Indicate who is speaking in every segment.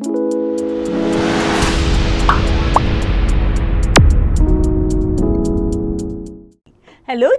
Speaker 1: Hello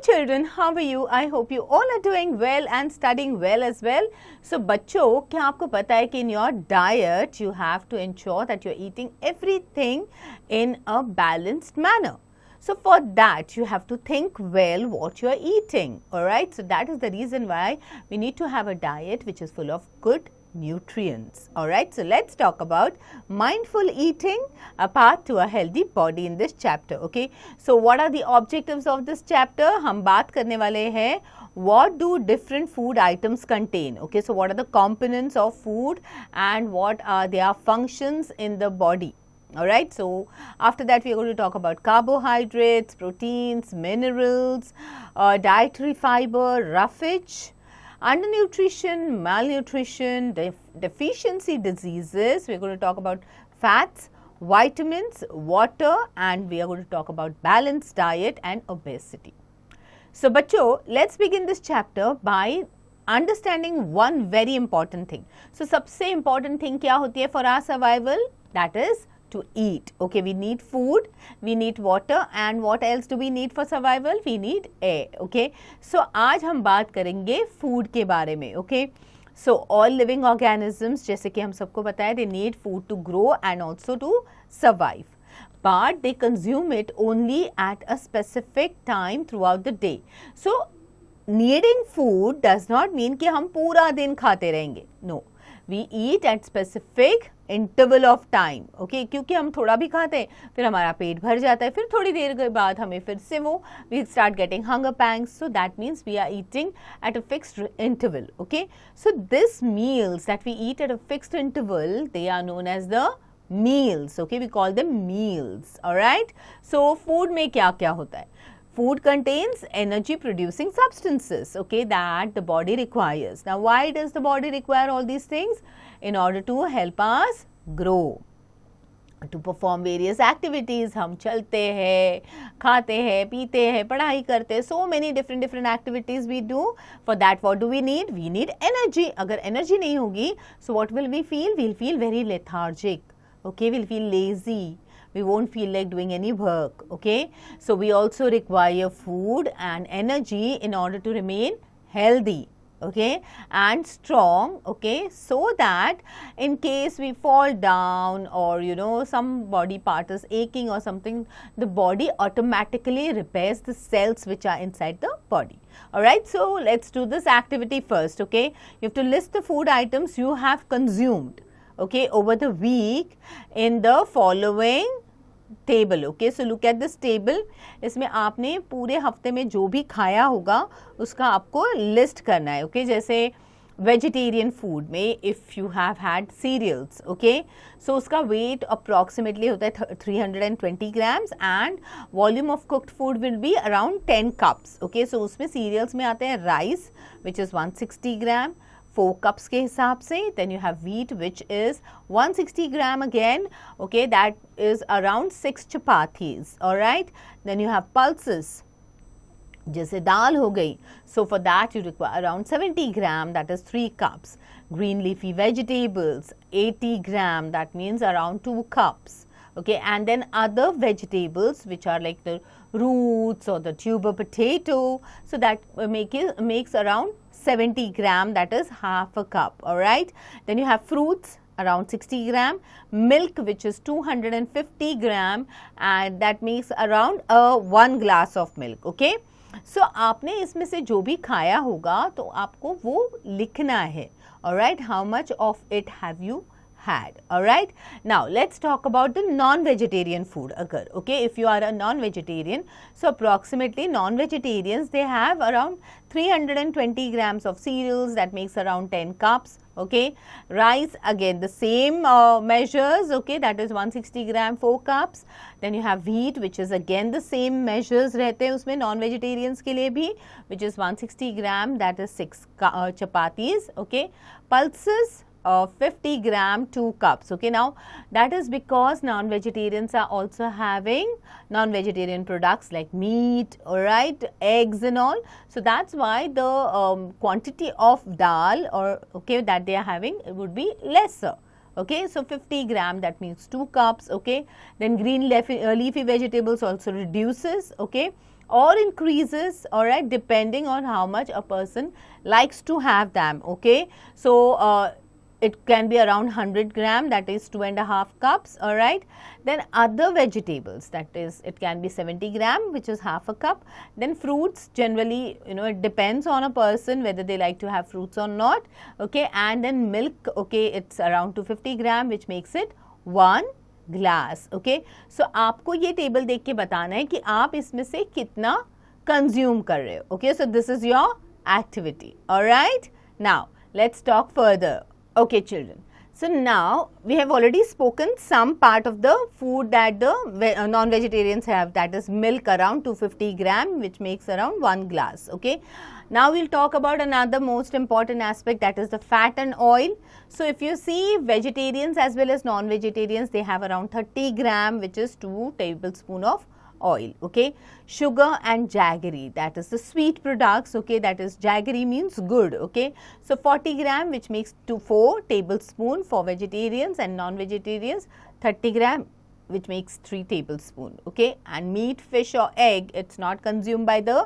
Speaker 1: children, how are you? I hope you all are doing well and studying well as well. So बच्चों, क्या आपको पता है कि in your diet you have to ensure that you're eating everything in a balanced manner. So for that you have to think well what you are eating. Alright, so that is the reason why we need to have a diet which is full of good nutrients. Alright, so let's talk about mindful eating, a path to a healthy body in this chapter. Okay, so what are the objectives of this chapter? हम बात करने वाले हैं what do different food items contain. Okay, so what are the components of food and what are their functions in the body. Alright, so after that we are going to talk about carbohydrates, proteins, minerals, dietary fiber, roughage, undernutrition, malnutrition, deficiency diseases. We are going to talk about fats, vitamins, water, and we are going to talk about balanced diet and obesity. So बच्चों, let's begin this chapter by understanding one very important thing. So सबसे important thing क्या होती है for our survival? That is to eat. Okay, we need food, we need water, and what else do we need for survival? We need air. Okay, so आज हम बात करेंगे food के बारे में. Okay, so all living organisms, जैसे कि हम सबको पता है, they need food to grow and also to survive, but they consume it only at a specific time throughout the day. So needing food does not mean कि हम पूरा दिन खाते रहेंगे. No, we eat at specific interval of time. Okay, क्योंकि हम थोड़ा भी खाते हैं फिर हमारा पेट भर जाता है, फिर थोड़ी देर के बाद हमें फिर से वो we start getting hunger pangs. So that means we are eating at a fixed interval. Okay, so this meals that we eat at a fixed interval, they are known as the meals. Okay, we call them meals. Alright, so food में क्या क्या होता है? Food contains energy producing substances, okay, that the body requires. Now why does the body require all these things? In order to help us grow, to perform various activities. हम चलते हैं, खाते हैं, पीते हैं, पढ़ाई करते हैं, so many different activities we do. For that what do we need? We need energy. अगर energy नहीं होगी, so what will we feel? We'll feel very lethargic. Okay, we'll feel lazy. We won't feel like doing any work. Okay, so we also require food and energy in order to remain healthy, okay, and strong, okay, so that in case we fall down or some body part is aching or something, the body automatically repairs the cells which are inside the body. Alright, so let's do this activity first. Okay, you have to list the food items you have consumed, okay, over the week in the following table. Okay, so look at this table. इसमें आपने पूरे हफ्ते में जो भी खाया होगा उसका आपको लिस्ट करना है. Okay, जैसे वेजिटेरियन फूड में if you have had cereals, okay, so उसका वेट अप्रॉक्सीमेटली होता है 320 grams and volume of cooked food will be around 10 cups. Okay, so उसमें सीरियल्स में आते हैं rice which is 160 gram 4 cups के हिसाब से. Then you have wheat which is 160 gram again. Okay, that is around 6 chapatis. Alright, then you have pulses जैसे दाल हो गई. So for that you require around 70 gram, that is 3 cups. Green leafy vegetables 80 gram, that means around 2 cups. Okay, and then other vegetables which are like the roots or the tuber potato, so that makes around 70 gram, that is half a cup. Alright, then you have fruits around 60 gram, milk which is 250 gram, and that makes around 1 glass of milk. Okay, so आपने इसमें से जो भी खाया होगा तो आपको वो लिखना है. Alright, how much of it have you had? Alright, now let's talk about the non-vegetarian food. Agar, okay, if you are a non-vegetarian, so approximately non-vegetarians, they have around 320 grams of cereals, that makes around 10 cups. Okay, rice again the same measures, okay, that is 160 gram 4 cups. Then you have wheat which is again the same measures रहते हैं उसमें non-vegetarians के लिए भी, which is 160 gram, that is 6 chapatis. Okay, pulses 50 gram 2 cups. Okay, now that is because non-vegetarians are also having non-vegetarian products like meat, alright, eggs and all. So that's why the quantity of dal or okay that they are having would be lesser. Okay, so 50 gram, that means 2 cups. Okay, then green leafy vegetables also reduces, okay, or increases, all right, depending on how much a person likes to have them. Okay, so it can be around 100 gram, that is 2.5 cups, all right. Then other vegetables, that is, it can be 70 gram, which is half a cup. Then fruits, generally, you know, it depends on a person whether they like to have fruits or not, okay. And then milk, okay, it's around 250 gram, which makes it 1 glass. Okay, so आपको ये table देख के बताना है कि आप इसमें से कितना कंज्यूम कर रहे हो. Okay, so this is your activity. Alright, now let's talk further. Okay children, so now we have already spoken some part of the food that the non-vegetarians have, that is milk around 250 gram, which makes around 1 glass. Okay, now we'll talk about another most important aspect, that is the fat and oil. So if you see, vegetarians as well as non-vegetarians, they have around 30 gram, which is 2 tablespoon of oil. Okay, sugar and jaggery, that is the sweet products. Okay, that is jaggery means good. Okay, so 40 gram, which makes 4 tablespoon for vegetarians, and non-vegetarians 30 gram, which makes 3 tablespoon. Okay, and meat, fish or egg, it's not consumed by the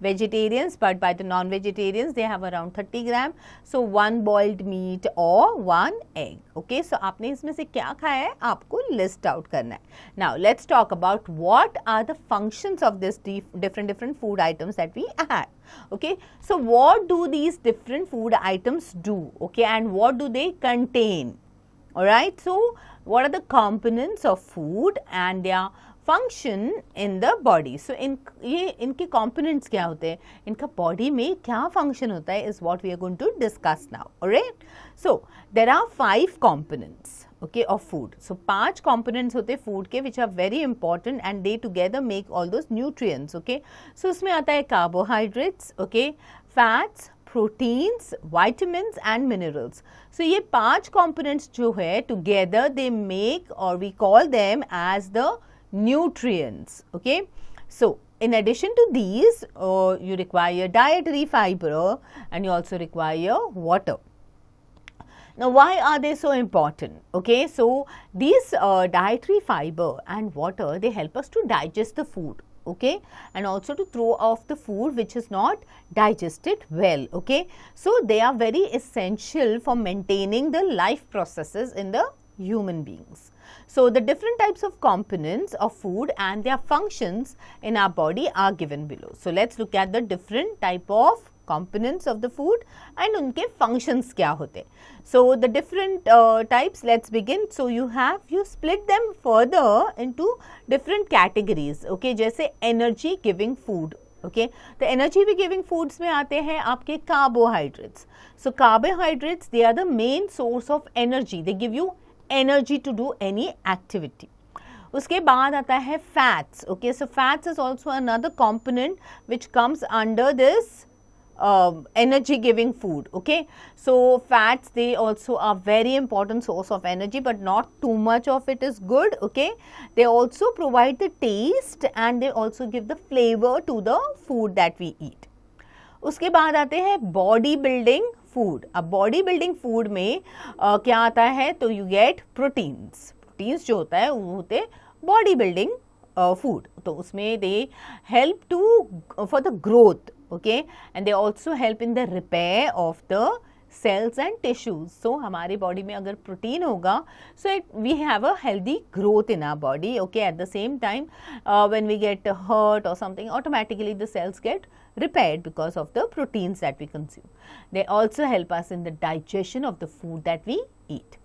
Speaker 1: vegetarians, but by the non-vegetarians they have around 30 gram. So 1 boiled meat or 1 egg. Okay, so आपने इसमें से क्या खाया है, आपको list out करना है. Now let's talk about what are the functions of this different food items that we have. Okay, so what do these different food items do? Okay, and what do they contain? Alright, so what are the components of food and their function in the body? So इनके components क्या होते हैं, इनका body में क्या function होता है, is what we are going to discuss now. Alright, so there are 5 components, okay, of food. So 5 components होते हैं food के, which are very important and they together make all those nutrients. Okay, so उसमें आता है carbohydrates, okay, fats, proteins, vitamins and minerals. So ये 5 components जो है together they make, or we call them as the nutrients. Okay, so in addition to these, you require dietary fiber and you also require water. Now why are they so important? Okay, so these dietary fiber and water, they help us to digest the food. Okay, and also to throw off the food which is not digested well. Okay, so they are very essential for maintaining the life processes in the human beings. So the different types of components of food and their functions in our body are given below. So let's look at the different type of components of the food and उनके functions क्या होते. So the different types, let's begin. So you split them further into different categories. Okay, जैसे energy giving food. Okay, the energy giving foods में आते हैं आपके carbohydrates. So carbohydrates, they are the main source of energy. They give you energy to do any activity. उसके बाद आता है fats. Okay, so fats is also another component which comes under this energy giving food. Okay, so fats, they also are very important source of energy, but not too much of it is good. Okay, they also provide the taste and they also give the flavor to the food that we eat. उसके बाद आते हैं body building food. अब body building food में क्या आता है, तो यू गेट प्रोटीन्स. प्रोटीन्स जो होता है वो होते हैं बॉडी बिल्डिंग फूड. तो उसमें they help to for the growth. Okay, and they also help in the repair of the cells and tissues. So हमारे body में अगर protein होगा, so we have a healthy growth in our body. Okay, at the same time when we get hurt or something, automatically the cells get repaired because of the proteins that we consume. They also help us in the digestion of the food that we eat.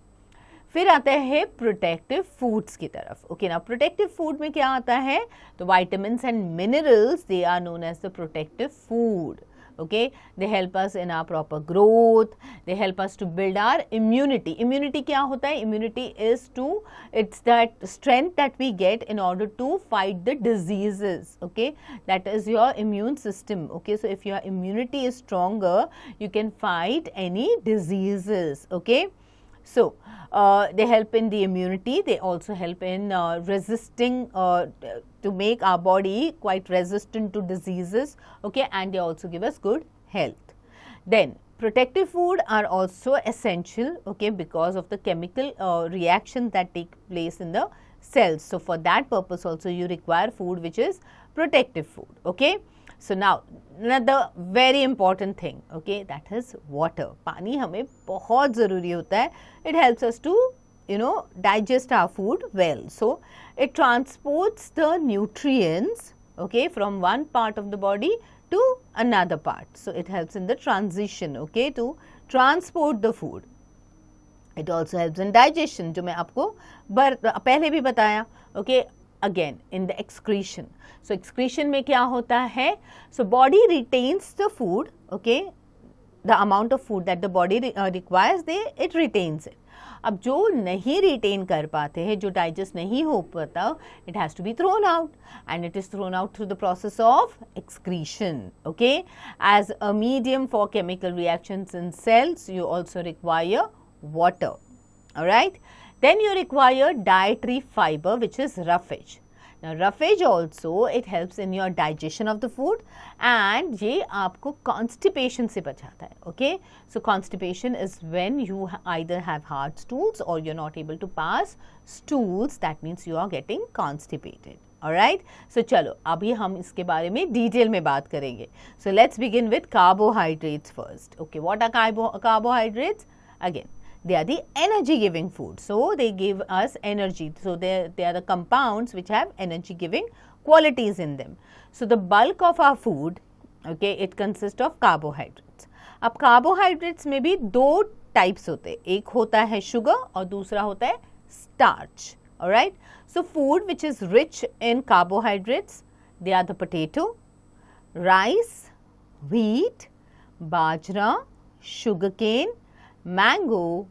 Speaker 1: फिर आता है protective foods की तरफ. Okay, ना protective food में क्या आता है, तो vitamins and minerals, they are known as the protective food. Okay, they help us in our proper growth, they help us to build our immunity. Immunity क्या होता है, immunity is to, it's that strength that we get in order to fight the diseases. Okay, that is your immune system. Okay, so if your immunity is stronger, you can fight any diseases. Okay, so they help in the immunity. They also help in resisting to make our body quite resistant to diseases. Okay, and they also give us good health. Then Protective food are also essential, okay, because of the chemical reactions that take place in the cells. So for that purpose also you require food which is protective food, okay. So now another very important thing, okay, that is water. पानी हमें बहुत ज़रूरी होता है. It helps us to digest our food well. So it transports the nutrients, okay, from one part of the body to another part. So it helps in the transition, okay, to transport the food. It also helps in digestion, जो मैं आपको पहले भी बताया, okay. Again in the excretion. So excretion में क्या होता है? So body retains the food, okay, the amount of food that the body requires, it retains it. अब जो नहीं रिटेन कर पाते हैं, जो डाइजेस्ट नहीं हो पाता, it has to be thrown out, and it is thrown out through the process of excretion, okay. As a medium for chemical reactions in cells, you also require water, all right. Then you require dietary fiber, which is roughage. Now roughage also, it helps in your digestion of the food, and ये आपको constipation से बचाता है, okay. So constipation is when you either have hard stools or you're not able to pass stools. That means you are getting constipated, alright. So चलो अभी हम इसके बारे में detail में बात करेंगे. So let's begin with carbohydrates first, okay. What are carbohydrates? Again, they are the energy giving food, so they give us energy. So they are the compounds which have energy giving qualities in them. So the bulk of our food, okay, it consists of carbohydrates. अब carbohydrates में भी दो types होते हैं, एक होता है sugar और दूसरा होता है starch, alright. So food which is rich in carbohydrates, they are the potato, rice, wheat, bajra, sugarcane, mango,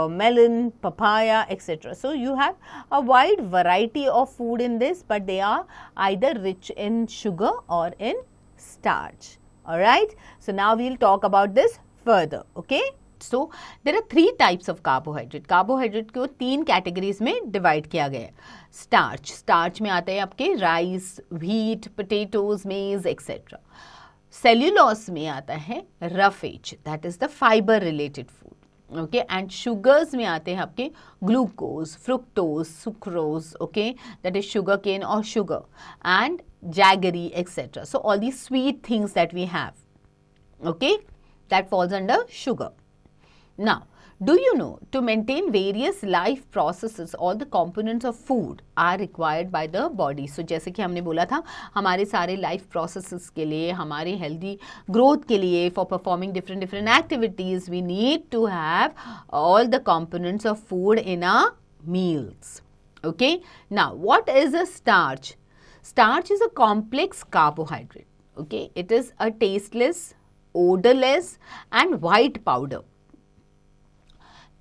Speaker 1: melon, papaya, etc. So you have a wide variety of food in this, but they are either rich in sugar or in starch, alright. So now we will talk about this further, okay. So there are three types of carbohydrate. Carbohydrate को तीन categories में divide किया गया है. Starch में आते हैं आपके rice, wheat, potatoes, maize, etc. Cellulose में आता है roughage, that is the fiber related food, okay. And sugars में आते हैं आपके glucose, fructose, sucrose, okay, that is sugar cane or sugar, and jaggery, etc. So all these sweet things that we have, okay, that falls under sugar. Now, do you know, to maintain various life processes, all the components of food are required by the body. So जैसे कि हमने बोला था, हमारे सारे life processes के लिए, हमारे healthy growth के लिए, for performing different activities, we need to have all the components of food in our meals, okay. Now what is a starch? Starch is a complex carbohydrate, okay. It is a tasteless, odorless and white powder.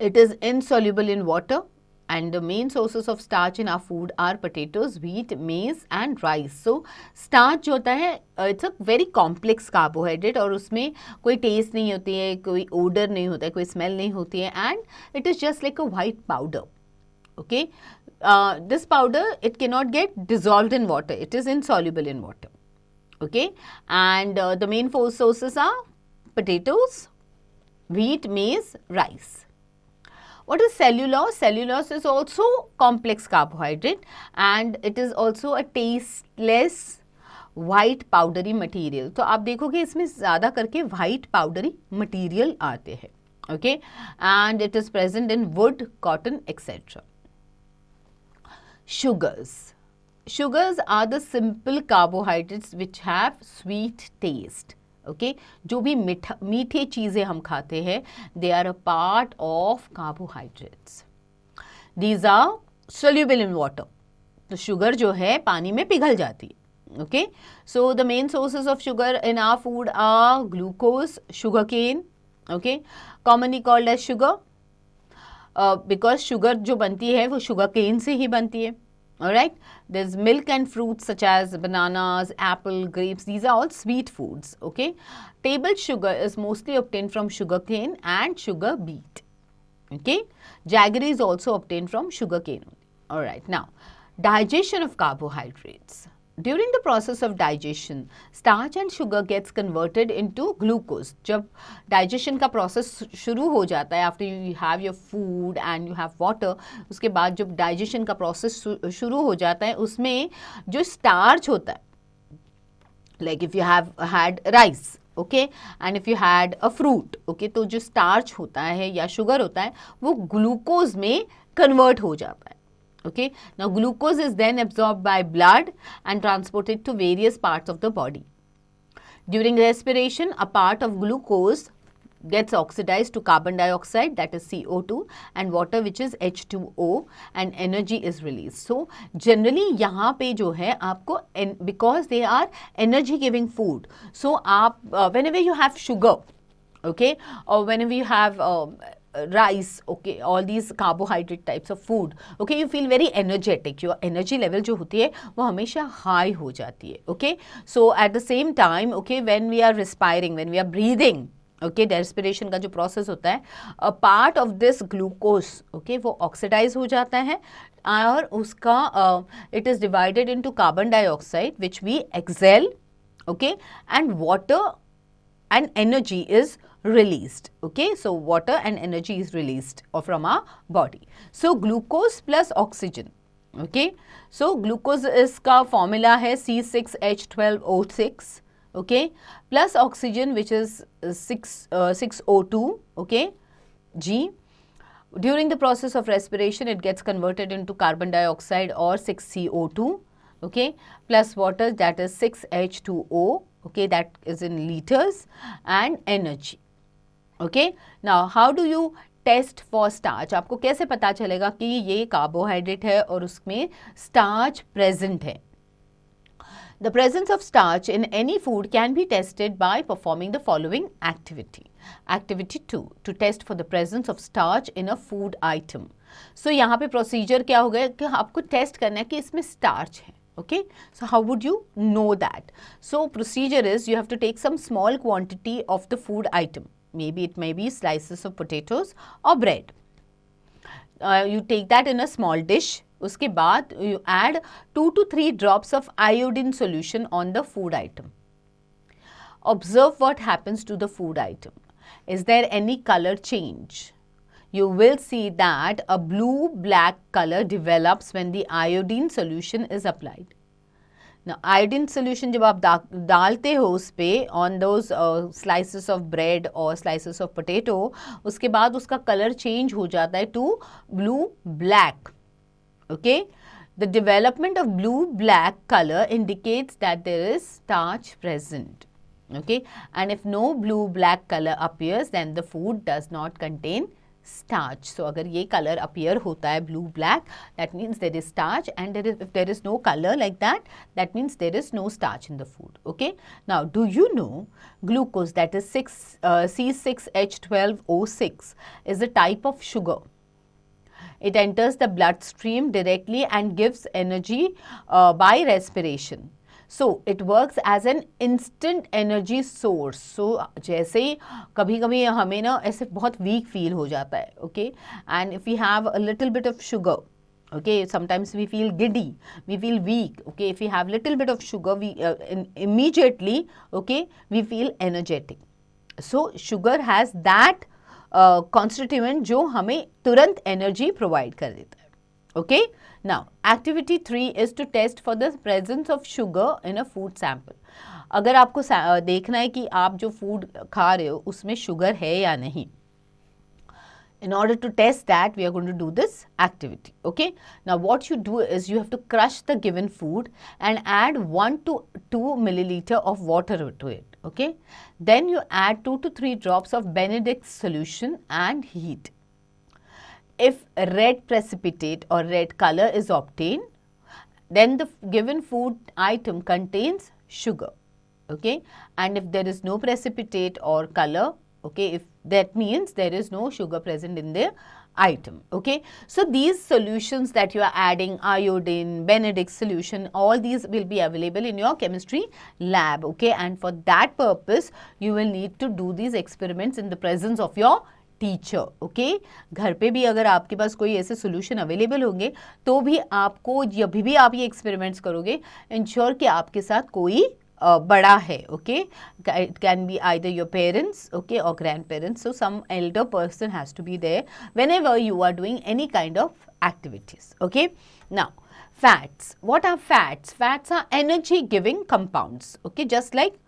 Speaker 1: It is insoluble in water, and the main sources of starch in our food are potatoes, wheat, maize and rice. So starch जो होता है, it's a very complex carbohydrate, और उसमें कोई taste नहीं होती है, कोई odor नहीं होता है, कोई smell नहीं होती है, and it is just like a white powder, okay. This powder, it cannot get dissolved in water, it is insoluble in water, okay. And the main four sources are potatoes, wheat, maize, rice. What is cellulose? Cellulose is also complex carbohydrate, and it is also a tasteless white powdery material. तो आप देखोगे इसमें ज़्यादा करके white powdery material आते हैं, okay, and it is present in wood, cotton, etc. Sugars are the simple carbohydrates which have sweet taste. Okay, जो भी मीठे चीज़ें हम खाते हैं, they are a part of carbohydrates. These are soluble in water. तो sugar जो है पानी में पिघल जाती है. Okay, so the main sources of sugar in our food are glucose, sugarcane, okay, commonly called as sugar, because sugar जो बनती है वो sugarcane से ही बनती है. Alright, there's milk and fruits such as bananas, apple, grapes. These are all sweet foods, okay. Table sugar is mostly obtained from sugarcane and sugar beet, okay. Jaggery is also obtained from sugarcane. Alright, now digestion of carbohydrates. During the process of digestion, starch and sugar gets converted into glucose. जब digestion का process शुरू हो जाता है, after you have your food and you have water, उसके बाद जब digestion का process शुरू हो जाता है, उसमें जो starch होता है, like if you have had rice, okay, and if you had a fruit, okay, तो जो starch होता है या sugar होता है, वो glucose में convert हो जाता है. Okay, now glucose is then absorbed by blood and transported to various parts of the body. During respiration, a part of glucose gets oxidized to carbon dioxide, that is CO2, and water, which is H2O, and energy is released. So generally यहाँ पे जो है आपको, because they are energy giving food, so आप whenever you have sugar, okay, or whenever you have rice, okay, all these carbohydrate types of food, okay, you feel very energetic. Your energy level जो होती है वो हमेशा high हो जाती है. Okay, so at the same time, okay, when we are respiring, when we are breathing, okay, respiration का जो process होता है, a part of this glucose, okay, वो oxidize हो जाता है और उसका it is divided into carbon dioxide, which we exhale, okay, and water and energy is released. Okay, so water and energy is released from our body. So glucose plus oxygen, okay, so glucose इसका formula है C6H12O6, okay, plus oxygen, which is 6O2, okay, G. During the process of respiration, it gets converted into carbon dioxide or 6CO2, okay, plus water, that is 6H2O, okay, that is in liters, and energy. Okay, now how do you test for starch? आपको कैसे पता चलेगा कि ये carbohydrate है और उसमें starch present है? The presence of starch in any food can be tested by performing the following activity. Activity 2, to test for the presence of starch in a food item. So यहाँ पे procedure क्या हो गया कि आपको test करना है कि इसमें starch है. Okay, so how would you know that? So procedure is, you have to take some small quantity of the food item. Maybe it may be slices of potatoes or bread. You take that in a small dish. उसके बाद you add 2 to 3 drops of iodine solution on the food item. Observe what happens to the food item. Is there any color change? You will see that a blue-black color develops when the iodine solution is applied. Now, iodine solution जब आप डालते हो उस पे on those slices of bread or slices of potato, उसके बाद उसका color change हो जाता है to blue-black. Okay, the development of blue-black color indicates that there is starch present. Okay, and if no blue-black color appears, then the food does not contain starch. So अगर ये color appear होता है blue black, that means there is starch, and if there is no color like that, that means there is no starch in the food. Okay, now do you know glucose, that is C6H12O6, is a type of sugar. It enters the bloodstream directly and gives energy by respiration. So it works as an instant energy source. So जैसे ही कभी कभी हमें ना ऐसे बहुत weak feel हो जाता है, okay, and if we have a little bit of sugar, okay, sometimes we feel giddy, we feel weak, okay, if we have little bit of sugar, we immediately, okay, we feel energetic. So sugar has that constituent जो हमें तुरंत energy provide कर देता है. Okay, now activity 3 is to test for the presence of sugar in a food sample. अगर आपको देखना है कि आप जो food खा रहे हो उसमें sugar है या नहीं. In order to test that, we are going to do this activity. Okay, now what you do is you have to crush the given food and add 1 to 2 milliliter of water to it. Okay, then you add 2 to 3 drops of Benedict's solution and heat. If red precipitate or red color is obtained, then the given food item contains sugar. Okay, and if there is no precipitate or color, okay, if that means there is no sugar present in the item. Okay, so these solutions that you are adding, iodine, Benedict's solution, all these will be available in your chemistry lab. Okay, and for that purpose you will need to do these experiments in the presence of your teacher. Okay, घर पे भी अगर आपके पास कोई ऐसे solution available होंगे तो भी आपको, जब भी आप ये एक्सपेरिमेंट्स करोगे, इंश्योर कि आपके साथ कोई बड़ा है. Okay, it can be either your parents, okay, or grandparents. So some elder person has to be there whenever you are doing any kind of activities. Okay, now fats. What are fats? Fats are energy giving compounds. Okay, just like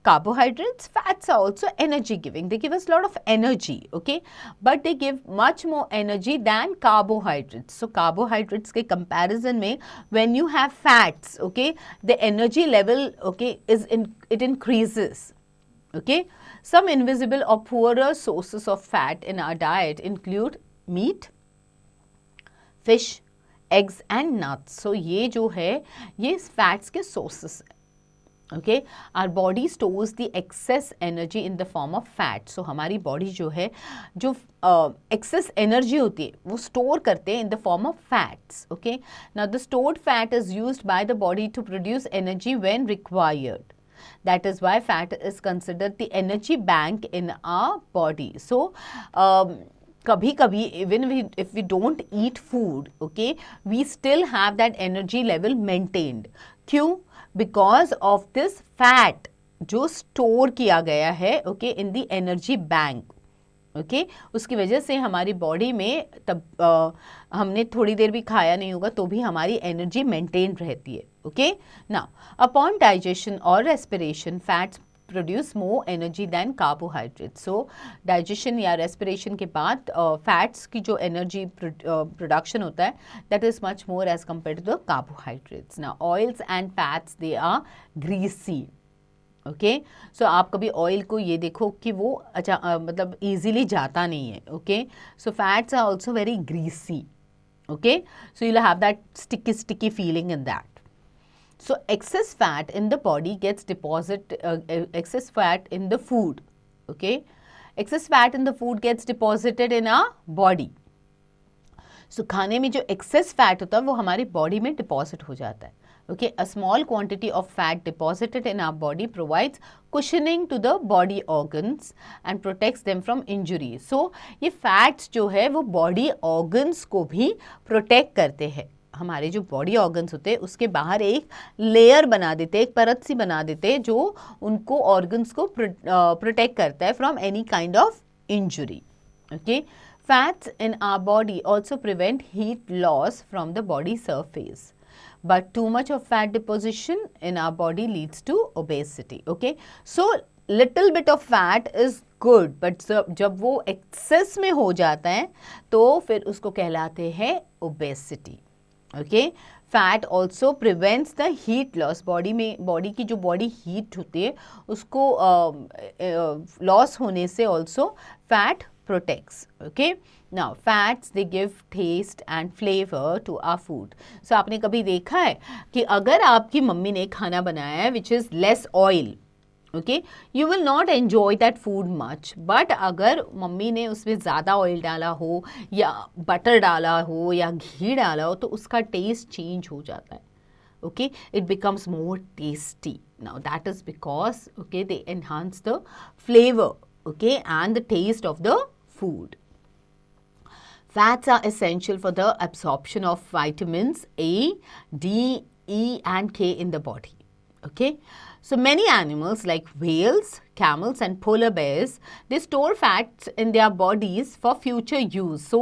Speaker 1: carbohydrates, fats are also energy giving. They give us a lot of energy, okay, but they give much more energy than carbohydrates. So carbohydrates ke comparison mein, when you have fats, okay, the energy level, okay, it increases. Okay, some invisible or poorer sources of fat in our diet include meat, fish, eggs and nuts. So ये जो है ये fats के sources है. Okay, our body stores the excess energy in the form of fat. So हमारी body जो है, जो excess energy होती है वो store करते हैं in the form of fats. Okay, now the stored fat is used by the body to produce energy when required. That is why fat is considered the energy bank in our body. So कभी कभी even if we don't eat food, okay, we still have that energy level maintained. क्यों? Because of this fat जो store किया गया है, okay, in the energy bank. Okay, उसकी वजह से हमारी बॉडी में तब हमने थोड़ी देर भी खाया नहीं होगा तो भी हमारी एनर्जी मेंटेन रहती है. ओके, नाउ अपॉन डाइजेशन और respiration fats produce more energy than carbohydrate. So digestion या रेस्पिरेशन के बाद फैट्स की जो एनर्जी प्रोडक्शन होता है that is much more as compare to the carbohydrates. Now oils and fats they are greasy. Okay, so आप कभी oil को ये देखो कि वो मतलब ईजिली जाता नहीं है. Okay, so fats are also very greasy. Okay, so you'll have that sticky feeling in that. So excess fat in the body gets excess fat in the food. Okay, excess fat in the food gets deposited in our body. So खाने में जो excess fat होता है वो हमारी body में deposit हो जाता है. Okay, a small quantity of fat deposited in our body provides cushioning to the body organs and protects them from injury. So ये fats जो है वो body organs को भी protect करते हैं. हमारे जो बॉडी ऑर्गन्स होते हैं उसके बाहर एक लेयर बना देते हैं, एक परत सी बना देते हैं जो उनको ऑर्गन्स को प्रोटेक्ट करता है from any kind of injury. Okay, fats in our body also prevent heat loss from the body surface, but too much of fat deposition in our body leads to obesity. Okay, so little bit of fat is good, but जब वो excess में हो जाता है तो फिर उसको कहलाते हैं obesity. Okay, fat also prevents the heat loss. Body की जो बॉडी हीट होती है उसको लॉस होने से also fat protects. Okay, now fats they give taste and flavor to our food. So आपने कभी देखा है कि अगर आपकी मम्मी ने खाना बनाया है which is less oil, okay, you will not enjoy that food much. But अगर मम्मी ने उसमें ज़्यादा ऑयल डाला हो या बटर डाला हो या घी डाला हो तो उसका टेस्ट चेंज हो जाता है. Okay, it becomes more tasty. Now that is because, okay, they enhance the flavor, okay, and the taste of the food. Fats are essential for the absorption of vitamins A, D, E and K in the body. Okay, so many animals like whales, camels and polar bears, they store fats in their bodies for future use. So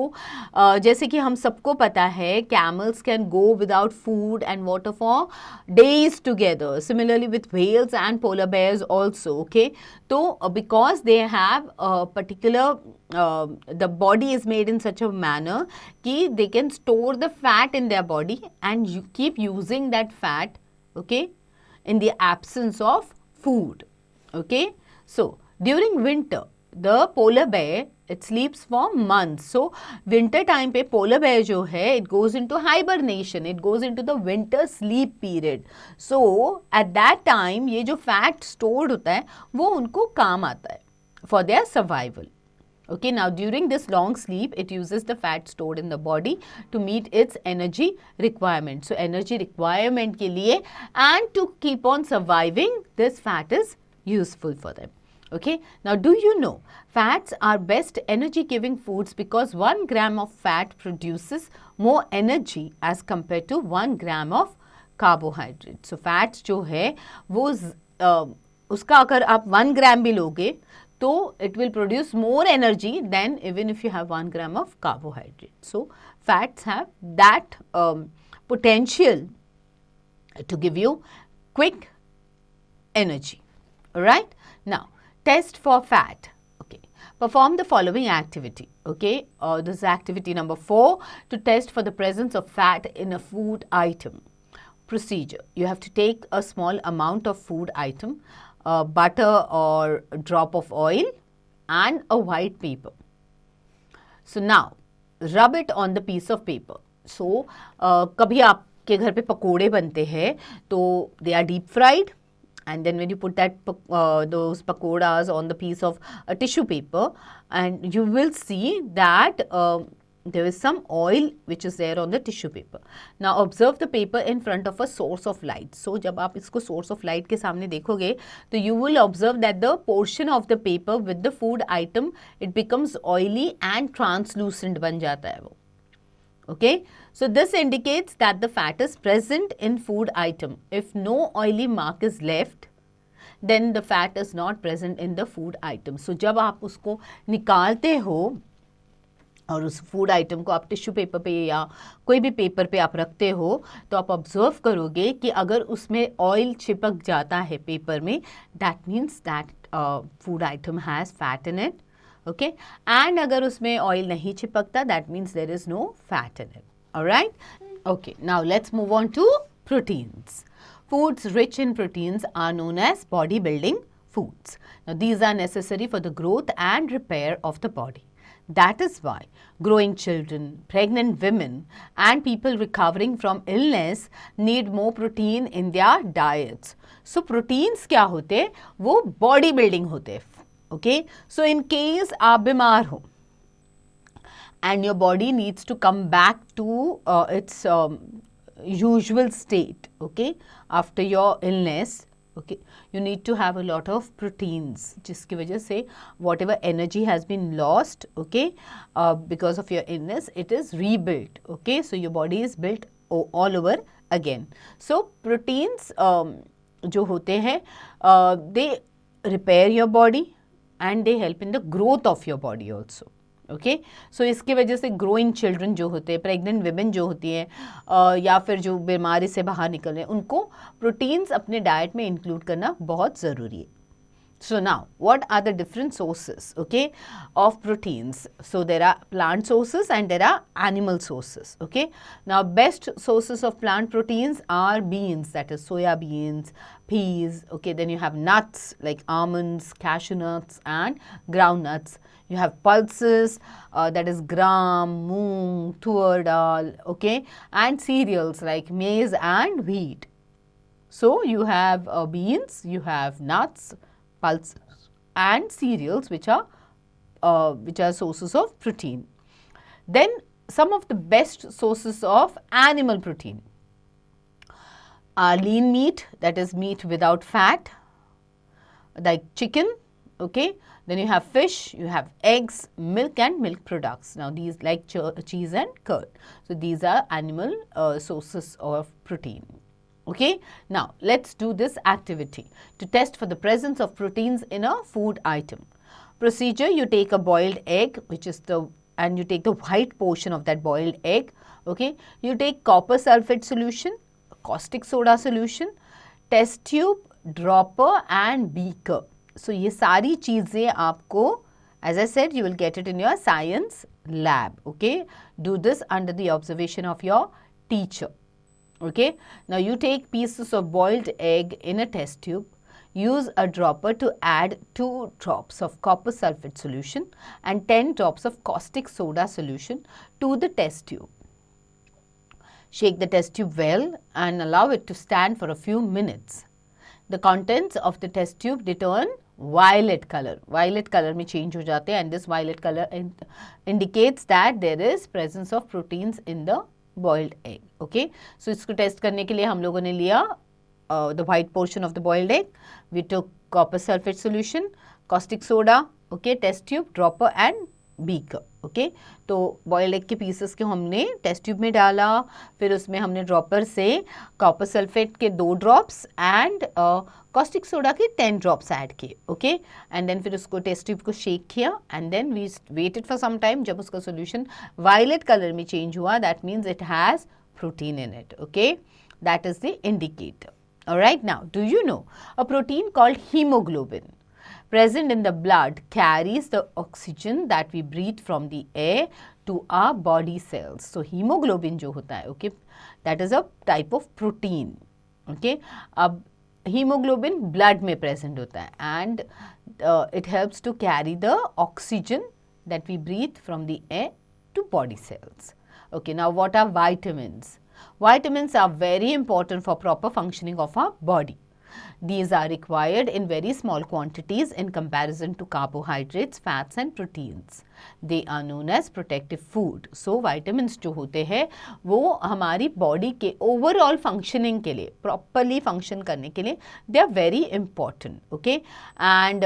Speaker 1: जैसे कि हम सबको पता है camels can go without food and water for days together. Similarly with whales and polar bears also. Okay, so because they have a particular the body is made in such a manner कि they can store the fat in their body and you keep using that fat, okay, in the absence of food. Okay, so during winter the polar bear it sleeps for months. So winter time पे polar bear जो है it goes into hibernation, it goes into the winter sleep period. So at that time ये जो fat stored होता है वो उनको काम आता है for their survival. Okay, now during this long sleep it uses the fat stored in the body to meet its energy requirement. So energy requirement के लिए and to keep on surviving this fat is useful for them. Okay, now do you know fats are best energy giving foods because 1 gram of fat produces more energy as compared to 1 gram of carbohydrate. So fats जो है वो उसका अगर आप 1 gram भी लोगे तो it will produce more energy than even if you have 1 gram of carbohydrate. So fats have that potential to give you quick energy. Alright, now test for fat. Okay, perform the following activity. Okay, this is activity number 4, to test for the presence of fat in a food item. Procedure: you have to take a small amount of food item, butter or a drop of oil and a white paper. So now rub it on the piece of paper. So कभी आपके घर पे पकोड़े बनते हैं तो they are deep fried, and then when you put that those pakodas on the piece of a tissue paper, and you will see that there is some oil which is there on the tissue paper. Now observe the paper in front of a source of light. So जब आप इसको source of light के सामने देखोगे तो you will observe that the portion of the paper with the food item, it becomes oily and translucent बन जाता है वो. Okay, so this indicates that the fat is present in food item. If no oily mark is left, then the fat is not present in the food item. So जब आप उसको निकालते हो और उस फूड आइटम को आप tissue paper पे या कोई भी पेपर पे आप रखते हो तो आप ऑब्जर्व करोगे कि अगर उसमें ऑयल चिपक जाता है पेपर में, that means that food item has fat in it. Okay, and अगर उसमें ऑयल नहीं चिपकता, that means there is no fat in it. Alright, okay, now let's move on to proteins. Foods rich in proteins are known as bodybuilding foods. Now these are necessary for the growth and repair of the body. That is why growing children, pregnant women and people recovering from illness need more protein in their diets. So proteins क्या होते हैं? वो body building होते हैं. Okay, so in case आप बीमार हो and your body needs to come back to its usual state, okay, after your illness, okay, you need to have a lot of proteins जिसकी वजह से whatever energy has been lost, okay, because of your illness, it is rebuilt. Okay, so your body is built all over again. So proteins जो होते हैं they repair your body and they help in the growth of your body also. Okay, so इसकी वजह से growing children जो होते हैं, pregnant women जो होती हैं या फिर जो बीमारी से बाहर निकल रहे हैं, उनको proteins अपने diet में include करना बहुत ज़रूरी है. So now, what are the different sources, okay, of proteins? So there are plant sources and there are animal sources, okay. Now best sources of plant proteins are beans, that is soya beans, peas, okay. Then you have nuts like almonds, cashew nuts and ground nuts. You have pulses, that is gram, moong, tur dal, okay, and cereals like maize and wheat. So you have beans, you have nuts, pulses and cereals which are sources of protein. Then some of the best sources of animal protein are lean meat, that is meat without fat, like chicken, okay. Then you have fish, you have eggs, milk and milk products. Now these like cheese and curd. So these are animal sources of protein. Okay, now let's do this activity to test for the presence of proteins in a food item. Procedure: you take a boiled egg, which is and you take the white portion of that boiled egg. Okay, you take copper sulfate solution, caustic soda solution, test tube, dropper and beaker. So ये सारी चीज़ें आपको, as I said, you will get it in your science lab. Okay, do this under the observation of your teacher. Okay, now you take pieces of boiled egg in a test tube, use a dropper to add 2 drops of copper sulfate solution and 10 drops of caustic soda solution to the test tube. Shake the test tube well and allow it to stand for a few minutes. The contents of the test tube turn violet color. Violet color में change हो जाते हैं, and this violet color indicates that there is presence of proteins in the boiled egg. Okay, so इसको test करने के लिए हम लोगों ने लिया the white portion of the boiled egg. We took copper sulfate solution, caustic soda, okay, test tube, dropper and beaker, okay. तो boiled egg के पीसेस को हमने टेस्ट ट्यूब में डाला, फिर उसमें हमने ड्रॉपर से कॉपर सल्फेट के 2 ड्रॉप्स एंड कॉस्टिक सोडा के 10 ड्रॉप्स ऐड किए, ओके. एंड देन फिर उसको टेस्ट ट्यूब को शेक किया and then we waited for some time. जब उसका सोल्यूशन वायलेट कलर में चेंज हुआ, that means it has protein in it, okay. That is the indicator. Alright, now do you know a protein called haemoglobin present in the blood carries the oxygen that we breathe from the air to our body cells. So hemoglobin जो होता है, okay, that is a type of protein, okay. अब hemoglobin blood में present होता है and it helps to carry the oxygen that we breathe from the air to body cells. Okay, now what are vitamins? Vitamins are very important for proper functioning of our body. These are required in very small quantities in comparison to carbohydrates, fats and proteins. They are known as protective food. So vitamins जो होते हैं वो हमारी body के overall functioning के लिए, properly function करने के लिए they are very important, okay. And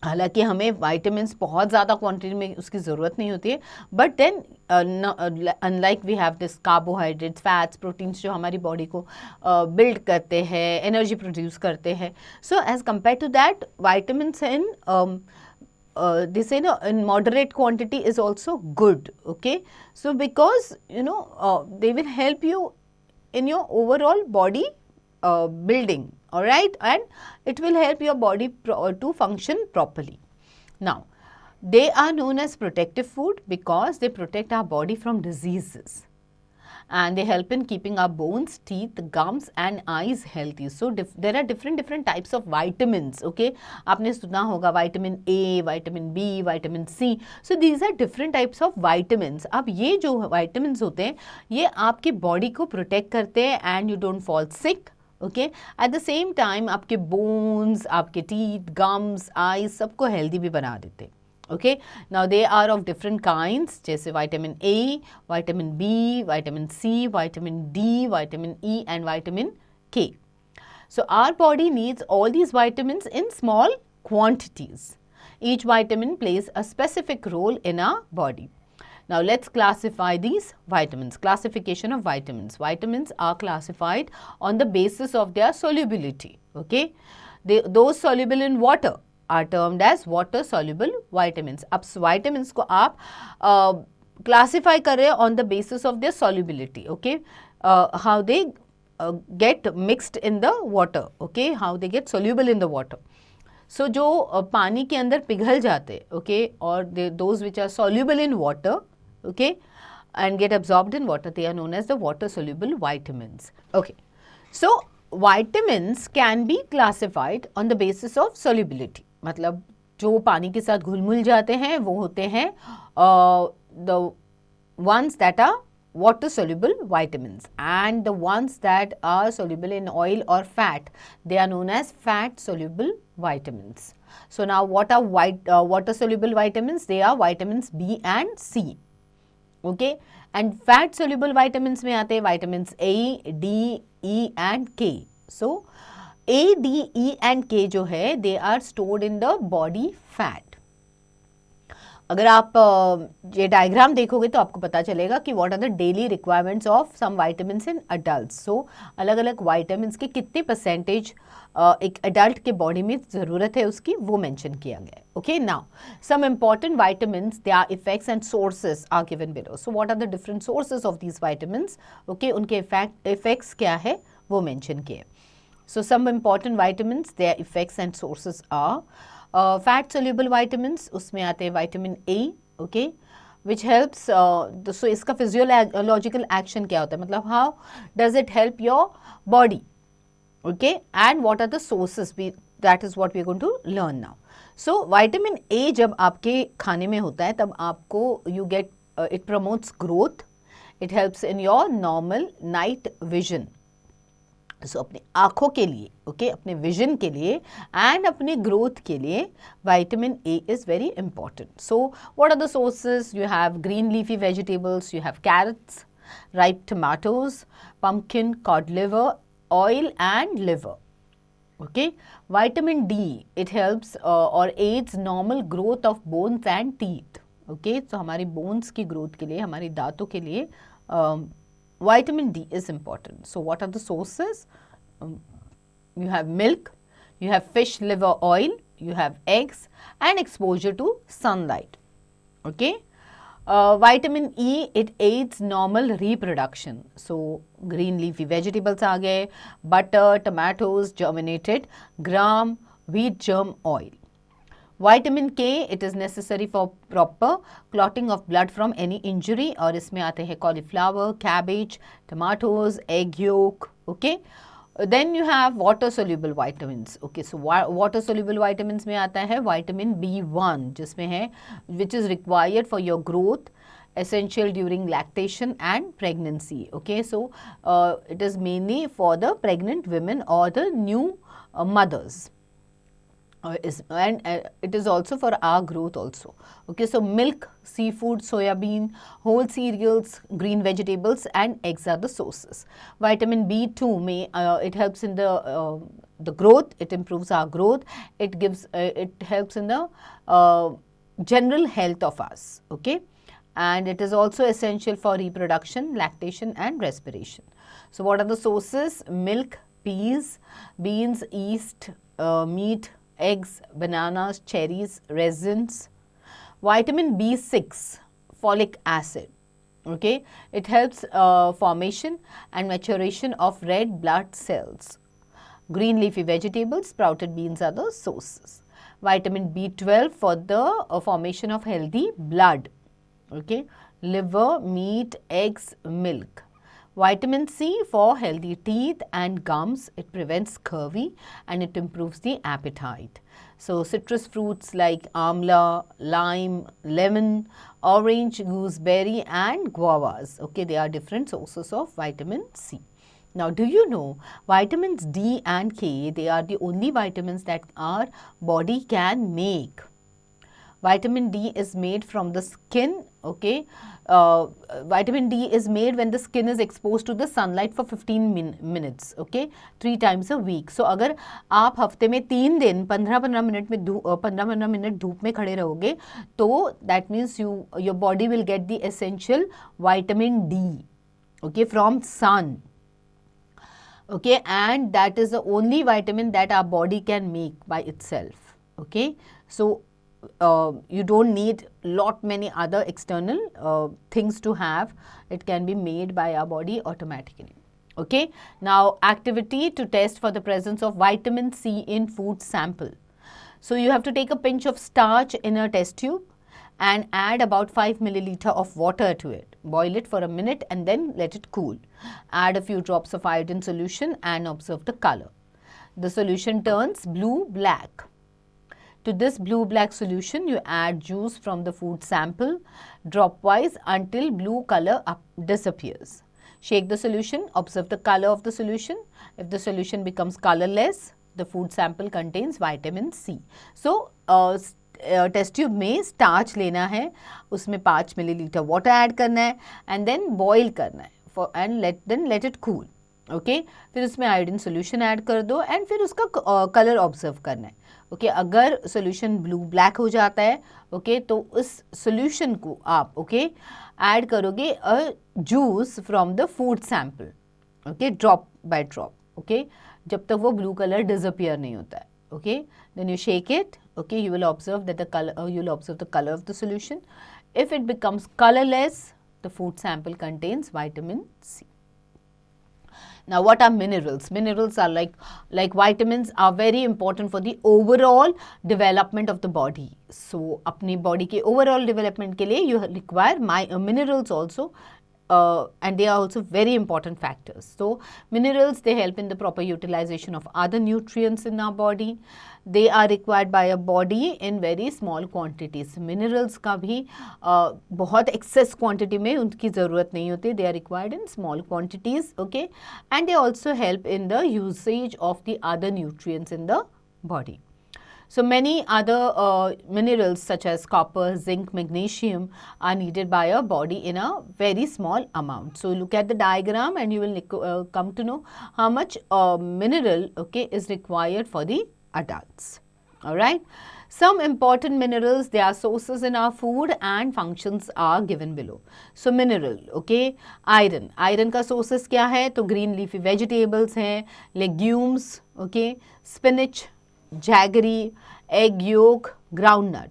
Speaker 1: हालांकि हमें वाइटामिन्स बहुत ज़्यादा क्वांटिटी में उसकी ज़रूरत नहीं होती है, but then unlike we have this carbohydrates, fats, proteins जो हमारी बॉडी को बिल्ड करते हैं, एनर्जी प्रोड्यूस करते हैं. So as compare to that vitamins in this in moderate quantity is also good, okay. So because they will help you in your overall body building, all right, and it will help your body to function properly. Now they are known as protective food because they protect our body from diseases and they help in keeping our bones, teeth, gums and eyes healthy. So there are different types of vitamins, okay. आपने सुना होगा vitamin A, vitamin B, vitamin C. So these are different types of vitamins. अब ये जो vitamins होते हैं ये आपकी बॉडी को प्रोटेक्ट करते हैं and you don't fall sick, okay. At the same time आपके bones, आपके teeth, gums, eyes सबको healthy भी बना देते हैं, okay. Now they are of different kinds जैसे vitamin A, vitamin B, vitamin C, vitamin D, vitamin E and vitamin K. So our body needs all these vitamins in small quantities. Each vitamin plays a specific role in our body. Now let's classify these vitamins. Classification of vitamins. Vitamins are classified on the basis of their solubility, okay. Those soluble in water are termed as water soluble vitamins. अब vitamins को आप classify कर रहे हैं on the basis of their solubility, okay. How they get mixed in the water, okay, how they get soluble in the water. So जो पानी के अंदर पिघल जाते, okay, or those which are soluble in water, okay, and get absorbed in water, they are known as the water soluble vitamins, okay. So vitamins can be classified on the basis of solubility. मतलब जो पानी के साथ घुल मिल जाते हैं वो होते हैं the ones that are water soluble vitamins, and the ones that are soluble in oil or fat, they are known as fat soluble vitamins. So now what are water soluble vitamins? They are vitamins B and C, okay. And fat soluble vitamins में आते हैं vitamins A, D, E and K. So A, D, E and K जो है they are stored in the body fat. अगर आप ये diagram देखोगे तो आपको पता चलेगा कि what are the daily requirements of some vitamins in adults. So अलग अलग वाइटामिन्स के कितने परसेंटेज एक अडल्ट के बॉडी में ज़रूरत है उसकी वो मेंशन किया गया है, okay. Now some important vitamins, their effects and sources are given below. So what are the different sources of these vitamins, okay, उनके इफेक्ट्स क्या है वो मेंशन किए. So some important vitamins, their effects and sources are fat soluble vitamins, उसमें आते हैं vitamin A, okay, which helps. So इसका physiological action क्या होता है, मतलब how does it help your body, okay, and what are the sources, that is what we are going to learn now. So vitamin A जब आपके खाने में होता है तब आपको you get it promotes growth, it helps in your normal night vision. So अपनी आँखों के लिए, ओके, अपने विजन के लिए एंड अपने ग्रोथ के लिए vitamin A is very important. So what are the sources? You have green leafy vegetables, you have carrots, ripe tomatoes, pumpkin, cod liver, oil and liver. Okay, vitamin D, it helps or aids normal growth of bones and teeth. Okay, so हमारी bones की growth के लिए, हमारी दांतों के लिए vitamin D is important. So what are the sources? You have milk, you have fish liver oil, you have eggs and exposure to sunlight. Okay. Vitamin E, it aids normal reproduction. So green leafy vegetables आ गए, butter, tomatoes, germinated, gram, wheat germ oil. Vitamin K, it is necessary for proper clotting of blood from any injury. और इसमें आते हैं cauliflower, cabbage, tomatoes, egg yolk. Okay. Then you have water soluble vitamins. Okay, so water soluble vitamins में आता है vitamin B1 जिसमें है which is required for your growth, essential during lactation and pregnancy. Okay, so it is mainly for the pregnant women or the new mothers. And it is also for our growth also. Okay, so milk, seafood, soya bean, whole cereals, green vegetables and eggs are the sources. Vitamin B2 may it helps in the growth, it improves our growth, it helps in the general health of us. Okay, and it is also essential for reproduction, lactation and respiration. So what are the sources? Milk, peas, beans, yeast, meat, eggs, bananas, cherries, resins. Vitamin B6, folic acid. Okay, it helps formation and maturation of red blood cells. Green leafy vegetables, sprouted beans are the sources. Vitamin B12 for the formation of healthy blood. Okay, liver, meat, eggs, milk. Vitamin C for healthy teeth and gums. It prevents scurvy and it improves the appetite. So citrus fruits like amla, lime, lemon, orange, gooseberry and guavas. Okay, they are different sources of vitamin C. Now, do you know vitamins D and K, they are the only vitamins that our body can make. Vitamin D is made from the skin. Okay, vitamin D is made when the skin is exposed to the sunlight for 15 minutes. Okay, 3 times a week. So अगर आप हफ्ते में 3 दिन 15-15 minute में 15-15 minute धूप में खड़े रहोगे तो that means your body will get the essential vitamin D. Okay, from sun. Okay, and that is the only vitamin that our body can make by itself. Okay, so you don't need many other external things to have. It can be made by our body automatically. Okay, now activity to test for the presence of vitamin C in food sample. So you have to take a pinch of starch in a test tube and add about 5 milliliter of water to it. Boil it for a minute and then let it cool. Add a few drops of iodine solution and observe the color. The solution turns blue-black. To this blue-black solution, you add juice from the food sample dropwise until blue color disappears. Shake the solution, observe the color of the solution. If the solution becomes colorless, the food sample contains vitamin C. So, test tube में starch लेना है, उसमें 5 millilitre water add करना है and then boil करना है and let it cool. Okay, फिर उसमें आयोडीन सोल्यूशन ऐड कर दो एंड फिर उसका कलर ऑब्जर्व करना है. ओके, अगर सोल्यूशन ब्लू ब्लैक हो जाता है तो उस सोल्यूशन को आप ऐड करोगे a juice from the food sample. Okay, drop by drop. Okay, जब तक वो ब्लू कलर डिसअपियर नहीं होता है. Okay, then you shake it. Okay, you will observe that the color of the solution. If it becomes colorless, the food sample contains vitamin C. Now, what are minerals? Minerals are like vitamins are very important for the overall development of the body. So, अपनी body के overall development के लिए you require minerals also. And they are also very important factors. So, minerals, they help in the proper utilization of other nutrients in our body. They are required by a body in very small quantities. Minerals का भी बहुत excess quantity में उनकी ज़रूरत नहीं होती. They are required in small quantities. Okay, and they also help in the usage of the other nutrients in the body. So many other minerals such as copper, zinc, magnesium are needed by our body in a very small amount. So look at the diagram and you will come to know how much mineral, okay, is required for the adults. Alright. Some important minerals, their sources in our food and functions are given below. So mineral, okay, iron. Iron का sources क्या है? तो green leafy vegetables हैं, legumes, okay, spinach, jaggery, egg yolk, groundnut.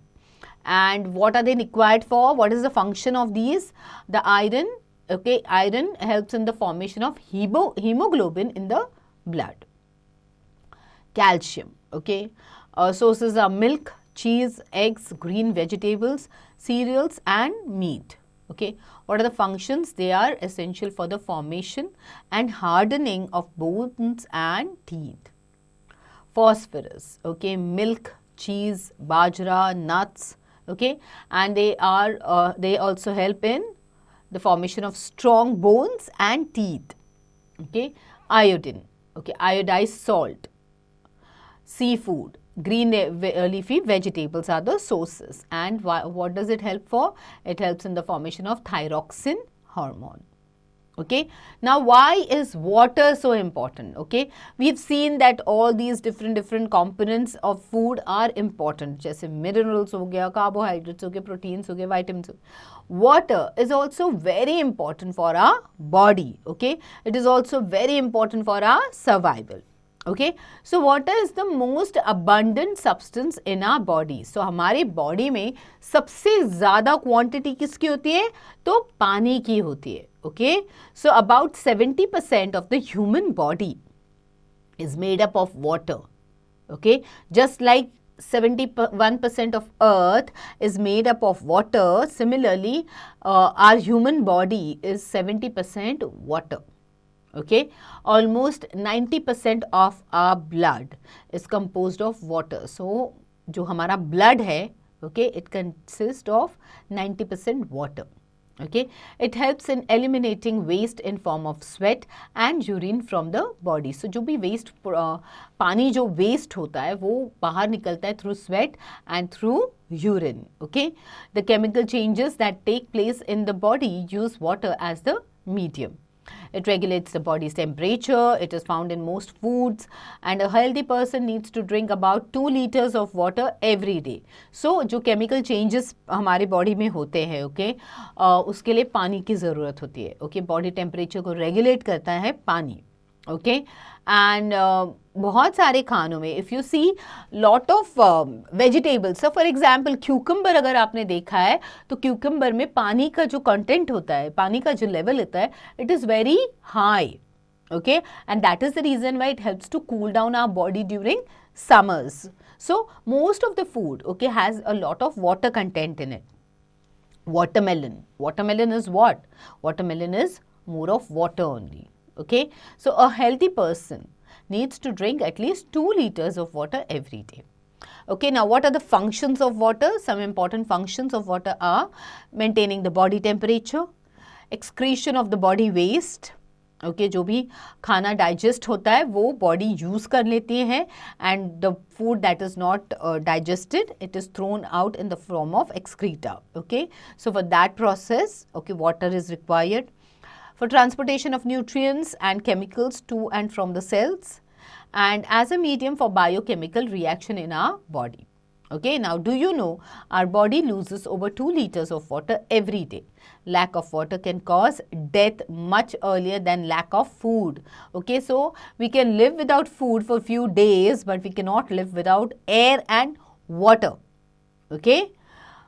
Speaker 1: And what are they required for? What is the function of these? The iron, okay, iron helps in the formation of hemoglobin in the blood. Calcium, okay. Sources are milk, cheese, eggs, green vegetables, cereals and meat. Okay. What are the functions? They are essential for the formation and hardening of bones and teeth. Phosphorus, okay, milk, cheese, bajra, nuts, okay, and they also help in the formation of strong bones and teeth. Okay. Iodine, okay, iodized salt. Seafood, green leafy vegetables are the sources. And what does it help for? It helps in the formation of thyroxine hormone. Okay. Now, why is water so important? Okay. We've seen that all these different components of food are important. जैसे minerals हो गया, carbohydrates हो गया, proteins हो गया, vitamins. Water is also very important for our body. Okay. It is also very important for our survival. Okay. So water is the most abundant substance in our body. So हमारे body में सबसे ज़्यादा quantity किसकी होती है? तो पानी की होती है. Okay. So about 70% of the human body is made up of water. Okay. Just like 71% of earth is made up of water. Similarly, our human body is 70% water. Okay, almost 90% of our blood is composed of water. So, जो हमारा blood है, okay, it consists of 90% water. Okay, it helps in eliminating waste in form of sweat and urine from the body. So, जो भी waste पानी जो waste होता है वो बाहर निकलता है through sweat and through urine. Okay, the chemical changes that take place in the body use water as the medium. It regulates the body's temperature. It is found in most foods, and a healthy person needs to drink about 2 liters of water every day. So, जो chemical changes हमारे body में होते हैं, okay, उसके लिए पानी की ज़रूरत होती है. Okay, body temperature को regulate करता है पानी. Okay, and बहुत सारे खानों में if you see lot of vegetables, so for example cucumber अगर आपने देखा है तो cucumber में पानी का जो content होता है, पानी का जो level होता है, it is very high. Okay, and that is the reason why it helps to cool down our body during summers. So most of the food, okay, has a lot of water content in it. Watermelon is what? Watermelon is more of water only. Okay, so a healthy person needs to drink at least 2 liters of water every day. Okay, now what are the functions of water? Some important functions of water are maintaining the body temperature, excretion of the body waste. Okay, जो भी खाना digest होता है वो body use कर लेती है, and the food that is not digested, it is thrown out in the form of excreta. Okay, so for that process, okay, water is required. For transportation of nutrients and chemicals to and from the cells, and as a medium for biochemical reaction in our body. Okay, now do you know our body loses over 2 liters of water every day. Lack of water can cause death much earlier than lack of food. Okay, so we can live without food for a few days, but we cannot live without air and water. Okay,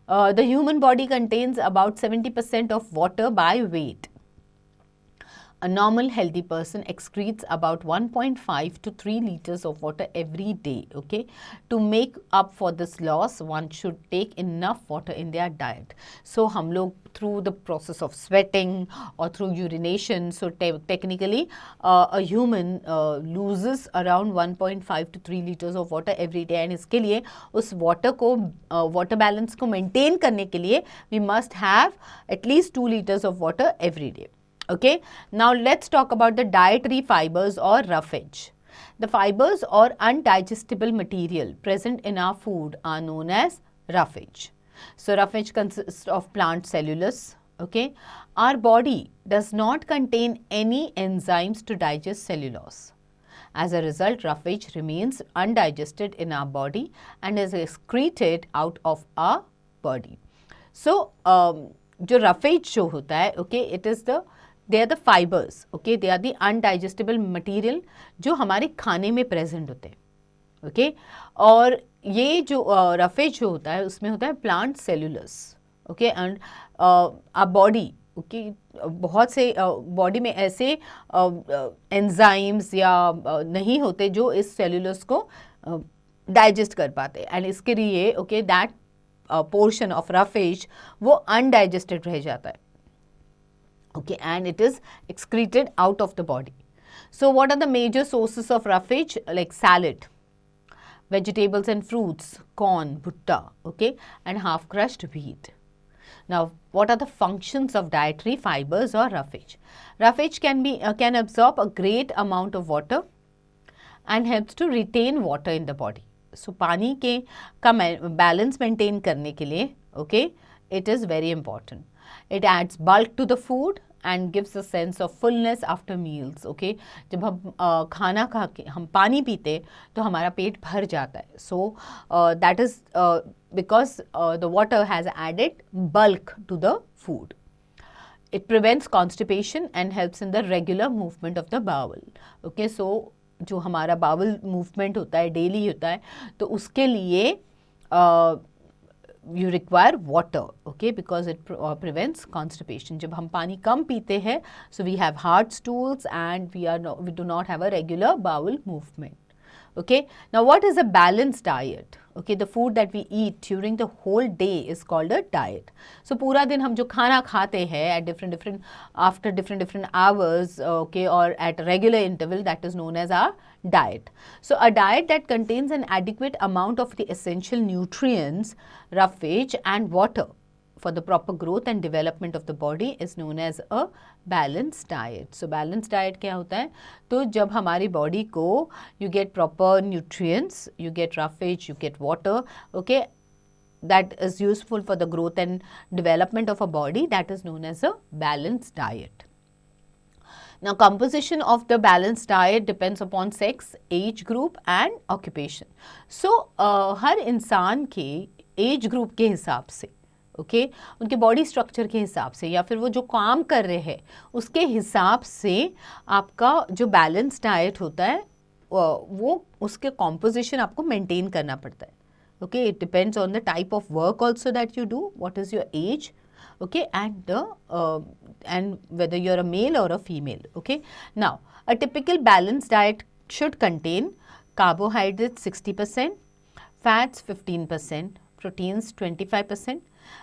Speaker 1: the human body contains about 70% of water by weight. A normal healthy person excretes about 1.5 to 3 liters of water every day. Okay, to make up for this loss, one should take enough water in their diet. So हम लोग through the process of sweating or through urination, so technically a human loses around 1.5 to 3 liters of water every day, and इसके लिए उस water को water balance को maintain करने के लिए we must have at least 2 liters of water every day. Okay, now let's talk about the dietary fibers or roughage. The fibers or undigestible material present in our food are known as roughage. So roughage consists of plant cellulose. Okay, our body does not contain any enzymes to digest cellulose. As a result, roughage remains undigested in our body and is excreted out of our body. So, जो roughage जो होता है, okay, they are the fibers, okay, they are the undigestible material जो हमारे खाने में present होते हैं, okay, और ये जो roughage जो होता है उसमें होता है plant cellulose, okay, and our body, okay, बहुत से बॉडी में ऐसे एंजाइम्स या नहीं होते जो इस सेल्यूलोस को डाइजेस्ट कर पाते, एंड इसके लिए okay that portion of roughage वो अनडाइजेस्टेड रह जाता है, okay, and it is excreted out of the body. So what are the major sources of roughage? Like salad, vegetables and fruits, corn, bhutta, okay, and half crushed wheat. Now, what are the functions of dietary fibers or roughage? Roughage can absorb a great amount of water and helps to retain water in the body. So, पानी के का balance maintain करने के लिए, okay, it is very important. It adds bulk to the food and gives a sense of fullness after meals. Okay, जब हम खाना खा के हम पानी पीते तो हमारा पेट भर जाता है. So that is because the water has added bulk to the food. It prevents constipation and helps in the regular movement of the bowel. Okay, so जो हमारा bowel movement होता है daily होता है तो उसके लिए you require water, okay, because it prevents constipation. जब हम पानी कम पीते हैं, so we have hard stools and we do not have a regular bowel movement. Okay, now what is a balanced diet? Okay, the food that we eat during the whole day is called a diet. So पूरा दिन हम जो खाना खाते हैं at different hours, okay, or at a regular interval, that is known as our diet. So a diet that contains an adequate amount of the essential nutrients, roughage and water for the proper growth and development of the body is known as a balanced diet. So balanced diet क्या होता है? तो जब हमारी body को you get proper nutrients, you get roughage, you get water, okay, that is useful for the growth and development of a body, that is known as a balanced diet. Now, composition of the balanced diet depends upon sex, age group and occupation. So, हर इंसान के age group के हिसाब से, okay, उनके body structure के हिसाब से या फिर वो जो काम कर रहे हैं उसके हिसाब से आपका जो बैलेंस डाइट होता है वो उसके कॉम्पोजिशन आपको मेंटेन करना पड़ता है. Okay, it depends on the type of work also that you do, what is your age, okay, and whether you're a male or a female. Okay, now a typical balanced diet should contain carbohydrates 60%, fats 15%, proteins 25%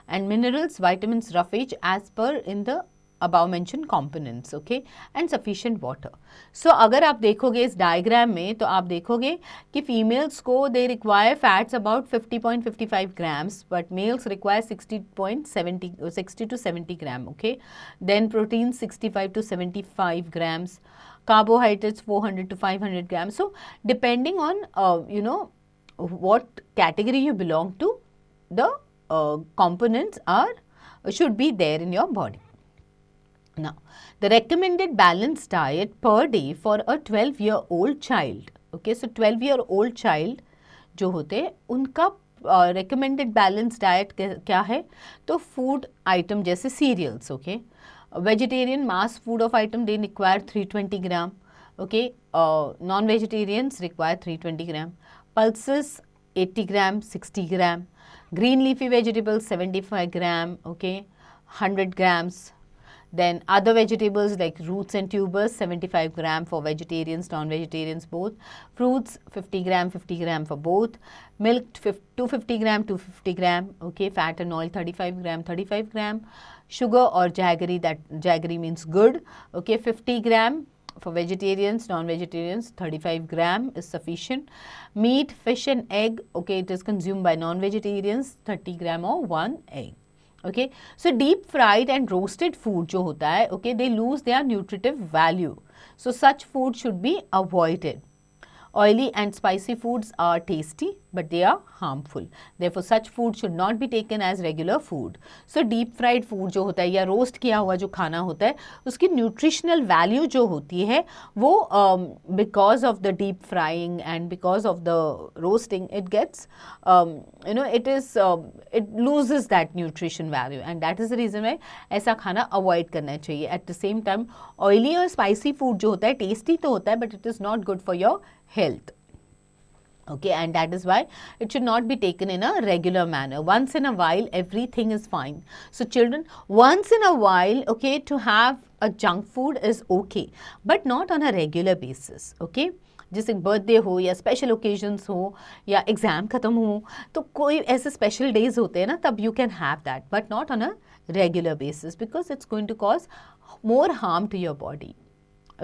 Speaker 1: and minerals, vitamins, roughage as per in the above mentioned components, okay, and sufficient water. So अगर आप देखोगे इस diagram में तो आप देखोगे कि females को they require fats about 50.55 grams but males require 60 to 70 gram, okay, then proteins 65 to 75 grams, carbohydrates 400 to 500 grams. So depending on you know what category you belong to, the components should be there in your body. Now, the recommended balanced diet per day for a 12-year-old child, okay, so 12-year-old child जो होते हैं उनका recommended balanced diet क्या है? तो food item जैसे cereals, okay, vegetarian mass food of item they require 320 gram, okay, non-vegetarians require 320 gram, pulses 80 gram, 60 gram, green leafy vegetables 75 gram, okay, 100 grams. Then other vegetables like roots and tubers 75 gram for vegetarians, non-vegetarians both. Fruits 50 gram for both. Milk 250 gram, 250 gram. Okay, fat and oil 35 gram. Sugar or jaggery, that jaggery means good. Okay, 50 gram for vegetarians, non-vegetarians 35 gram is sufficient. Meat, fish and egg, okay, it is consumed by non-vegetarians 30 gram or 1 egg. Okay, so deep fried and roasted food जो होता है, okay, they lose their nutritive value. So such food should be avoided. Oily and spicy foods are tasty, but they are harmful. Therefore, such food should not be taken as regular food. So, deep fried food जो होता है या roast किया हुआ जो खाना होता है, उसकी न्यूट्रिशनल वैल्यू जो होती है वो because of the deep frying and because of the roasting, it gets it loses that nutrition value, and that is the reason why ऐसा खाना avoid करना चाहिए. At the same time, oily और spicy food जो होता है tasty तो होता है, but it is not good for your health. Okay, and that is why it should not be taken in a regular manner. Once in a while, everything is fine. So children, once in a while, okay, to have a junk food is okay, but not on a regular basis. Okay, जैसे birthday हो या special occasions हो या exam ख़त्म हो, तो कोई ऐसे स्पेशल डेज होते हैं ना, तब you can have that, but not on a regular basis because it's going to cause more harm to your body.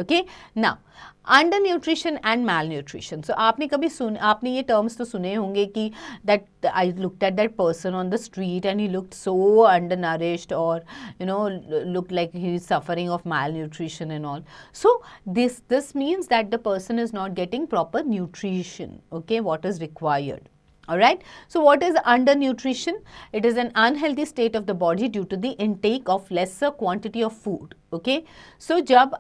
Speaker 1: Okay, now undernutrition and malnutrition. So आपने ये terms तो सुने होंगे कि that I looked at that person on the street and he looked so undernourished, or looked like he is suffering of malnutrition and all. So this means that the person is not getting proper nutrition, okay, what is required. Alright, so what is undernutrition? It is an unhealthy state of the body due to the intake of lesser quantity of food. Okay, so जब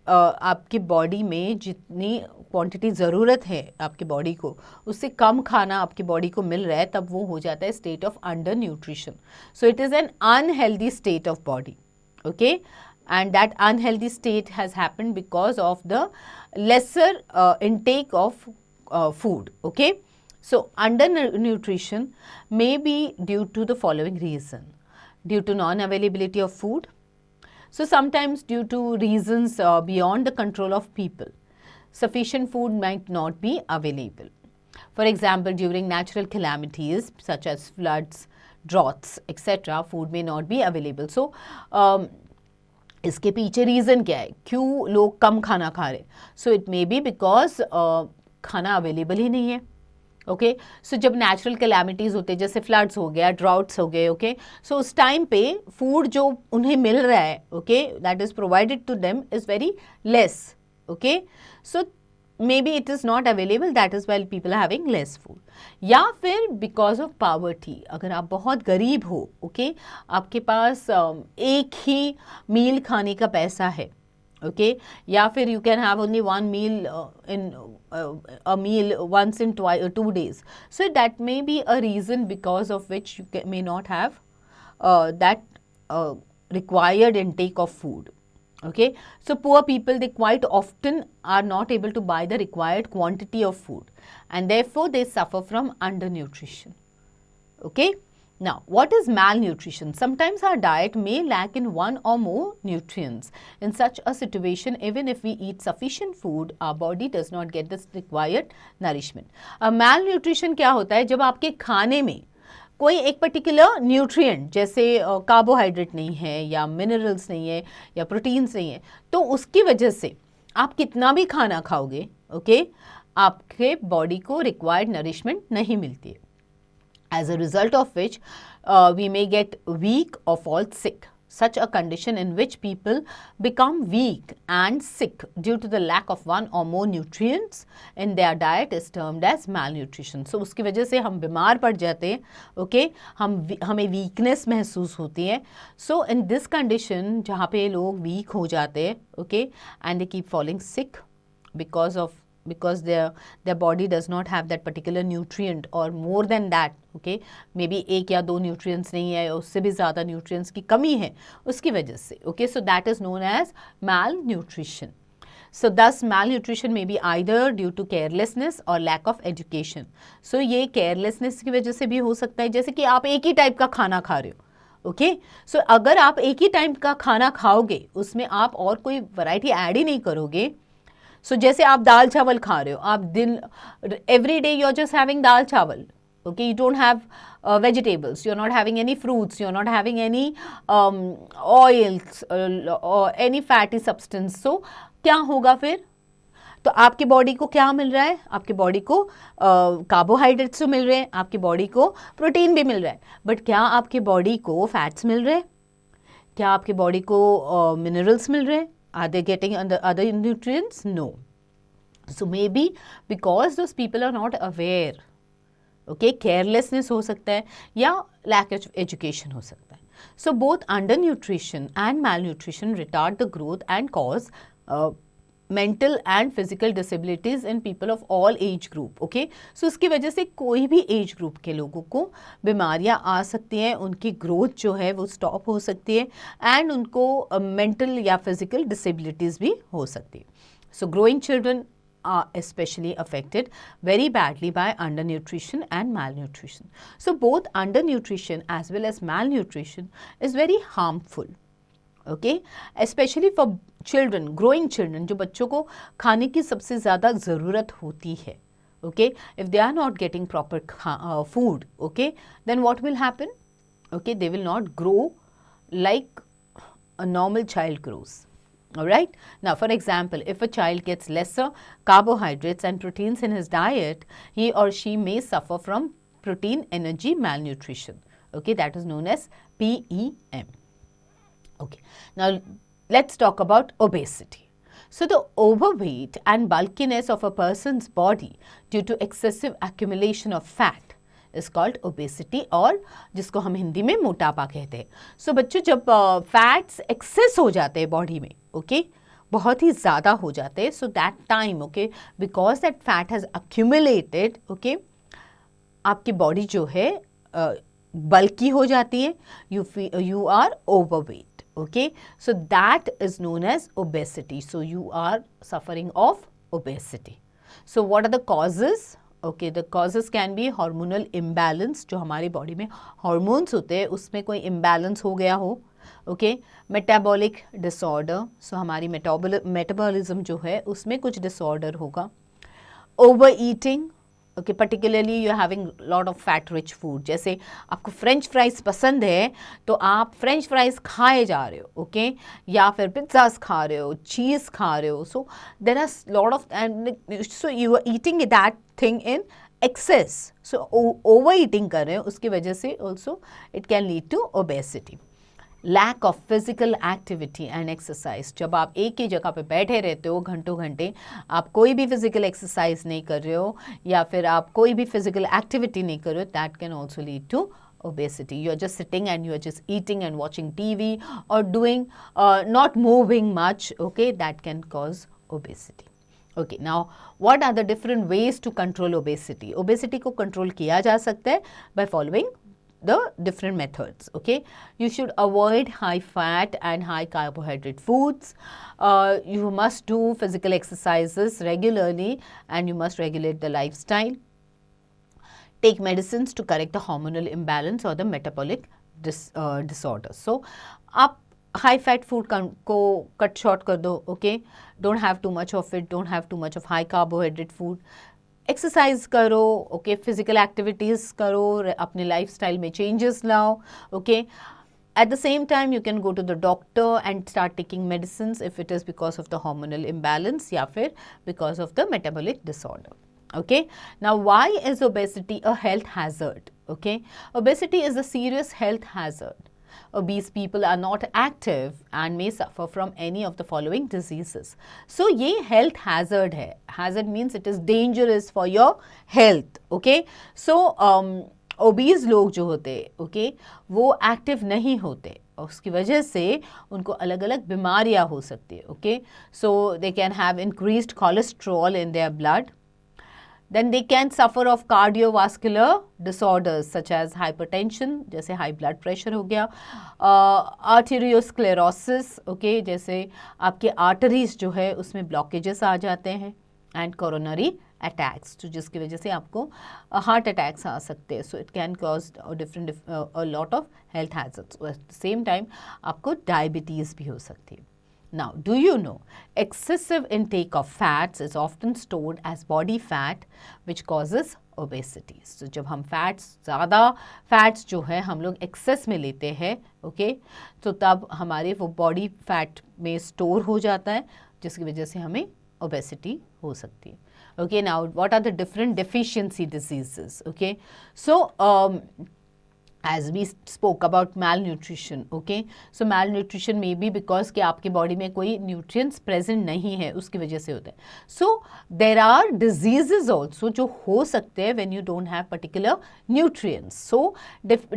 Speaker 1: आपके body में जितनी quantity ज़रूरत है आपके body को, उससे कम खाना आपके बॉडी को मिल रहा है, तब वो हो जाता है state of under nutrition. So it is an unhealthy state of body. Okay, and that unhealthy state has happened because of the lesser intake of food. Okay, so undernutrition may be due to the following reason: due to non-availability of food. So sometimes due to reasons beyond the control of people, sufficient food might not be available. For example, during natural calamities such as floods, droughts, etc., food may not be available. So इसके पीछे reason क्या है, क्यों लोग कम खाना खा रहे? So it may be because खाना अवेलेबल ही नहीं है. ओके, सो जब नेचुरल कैलामिटीज़ होते हैं, जैसे फ्लड्स हो गया, ड्राउट्स हो गए, ओके, सो उस टाइम पे फूड जो उन्हें मिल रहा है, okay, that is provided to them is very less. Okay, so maybe it is not available, that is why people are having less food. या फिर बिकॉज ऑफ पावर्टी, अगर आप बहुत गरीब हो, ओके, आपके पास एक ही मील खाने का पैसा है, okay, या फिर you can have only one meal in a meal once in 2 days. So that may be a reason because of which you may not have that required intake of food. Okay, so poor people, they quite often are not able to buy the required quantity of food, and therefore they suffer from undernutrition. Okay, now what is malnutrition? Sometimes our diet may lack in one or more nutrients. In such a situation, even if we eat sufficient food, our body does not get the required nourishment. Malnutrition क्या होता है? जब आपके खाने में कोई एक particular nutrient, जैसे कार्बोहाइड्रेट नहीं है या मिनरल्स नहीं है या प्रोटीन्स नहीं है, तो उसकी वजह से आप कितना भी खाना खाओगे, ओके, आपके बॉडी को रिक्वायर्ड नरिशमेंट नहीं मिलती है. As a result of which we may get weak or fall sick. Such a condition in which people become weak and sick due to the lack of one or more nutrients in their diet is termed as malnutrition. So उसकी वजह से हम बीमार पड़ जाते हैं, okay? हमें weakness महसूस होती है. So in this condition जहाँ पे लोग weak हो जाते हैं, okay, and they keep falling sick because their body does not have that particular nutrient or more than that, okay, maybe एक या दो nutrients नहीं है, उससे भी ज़्यादा nutrients की कमी है उसकी वजह से, okay, so that is known as malnutrition. So thus malnutrition may be either due to carelessness or lack of education. So ये carelessness की वजह से भी हो सकता है, जैसे कि आप एक ही टाइप का खाना खा रहे हो, ओके, सो अगर आप एक ही टाइप का खाना खाओगे, उसमें आप और कोई वैरायटी ऐड ही नहीं करोगे. सो जैसे आप दाल चावल खा रहे हो, आप दिन every day you are just having dal chawal, okay, you don't have vegetables, you're not having any fruits, you're not having any oils or any fatty substance. So क्या होगा फिर? तो आपके बॉडी को क्या मिल रहा है? आपके बॉडी को कार्बोहाइड्रेट्स तो मिल रहे हैं, आपकी बॉडी को प्रोटीन भी मिल रहा है, बट क्या आपके बॉडी को फैट्स मिल रहे हैं? क्या आपके बॉडी को मिनरल्स मिल रहे हैं? Are they getting other nutrients? No. So maybe because those people are not aware, okay, carelessness हो सकता है या lack of education हो सकता है. So both undernutrition and malnutrition retard the growth and cause mental and physical disabilities in people of all age group. Okay, so उसकी वजह से कोई भी age group के लोगों को बीमारियां आ सकती हैं, उनकी growth जो है वो stop हो सकती है and उनको mental या physical disabilities भी हो सकती है. So growing children are especially affected very badly by undernutrition and malnutrition. So both undernutrition as well as malnutrition is very harmful. Okay, especially for children, growing children, जो बच्चों को खाने की सबसे ज़्यादा ज़रूरत होती है. Okay, if they are not getting proper food, okay, then what will happen? Okay, they will not grow like a normal child grows. Alright. Now, for example, if a child gets lesser carbohydrates and proteins in his diet, he or she may suffer from protein energy malnutrition. Okay, that is known as PEM. Okay. Now, let's talk about obesity. So, the overweight and bulkiness of a person's body due to excessive accumulation of fat is called obesity, और जिसको हम हिंदी में मोटापा कहते हैं. So बच्चों, जब fats access हो जाते हैं बॉडी में, ओके, बहुत ही ज़्यादा हो जाते हैं, so that time, okay, because that fat has accumulated, okay, आपकी बॉडी जो है बल्की हो जाती है, you are overweight. Okay, so that is known as obesity. So you are suffering of obesity. So what are the causes? Okay, the causes can be hormonal imbalance. जो हमारी body में hormones होते हैं उसमें कोई imbalance हो गया हो. Okay, metabolic disorder. So हमारी metabolism जो है उसमें कुछ disorder होगा. Overeating. Okay, particularly you are having lot of fat rich food. जैसे आपको फ्रेंच फ्राइज पसंद है तो आप फ्रेंच फ्राइज खाए जा रहे हो, ओके, या फिर पिज्ज़ाज खा रहे हो, चीज़ खा रहे हो. So there are lot of, and so you are eating that thing in excess. So overeating कर रहे हो, उसकी वजह से also it can lead to obesity. Lack of physical activity and exercise. जब आप एक ही जगह पे बैठे रहते हो घंटों घंटे, आप कोई भी फिजिकल एक्सरसाइज नहीं कर रहे हो या फिर आप कोई भी फिजिकल एक्टिविटी नहीं कर रहे हो, that can also lead to obesity. You are just sitting and you are just eating and watching TV or doing not moving much, okay, that can cause obesity. Okay, now what are the different ways to control obesity? Obesity को control किया जा सकता है by following the different methods. Okay, you should avoid high fat and high carbohydrate foods. You must do physical exercises regularly and you must regulate the lifestyle. Take medicines to correct the hormonal imbalance or the metabolic disorder. So आप high fat food को cut short कर दो. Okay, don't have too much of it, don't have too much of high carbohydrate food. Exercise करो, okay, physical activities करो, अपने lifestyle में changes लाओ, okay. At the same time you can go to the doctor and start taking medicines if it is because of the hormonal imbalance या फिर because of the metabolic disorder. Okay, now why is obesity a health hazard? Okay, obesity is a serious health hazard. Obese people are not active and may suffer from any of the following diseases. So ये health hazard है. Hazard means it is dangerous for your health. Okay, so obese लोग जो होते हैं, okay, वो active नहीं होते, उसकी वजह से उनको अलग अलग बीमारियां हो सकती है. Okay, so they can have increased cholesterol in their blood. Then they can suffer of cardiovascular disorders such as hypertension, जैसे high blood pressure हो गया, arteriosclerosis, okay, जैसे आपके arteries जो है उसमें blockages आ जाते हैं, and coronary attacks, तो जिसकी वजह से आपको heart attacks आ सकते हैं. So it can cause a lot of health hazards. At the same time आपको diabetes भी हो सकती है. Now, do you know excessive intake of fats is often stored as body fat which causes obesity. So, जब हम ज़्यादा fats जो है हम लोग एक्सेस में लेते हैं, ओके, तो तब हमारे वो बॉडी फैट में स्टोर हो जाता है जिसकी वजह से हमें obesity हो सकती है. Okay, now what are the different deficiency diseases? Okay, so as we spoke about malnutrition, okay, so malnutrition may be because कि आपके बॉडी में कोई nutrients present नहीं है, उसकी वजह से होता है. So there are diseases also जो हो सकते हैं when you don't have particular nutrients. So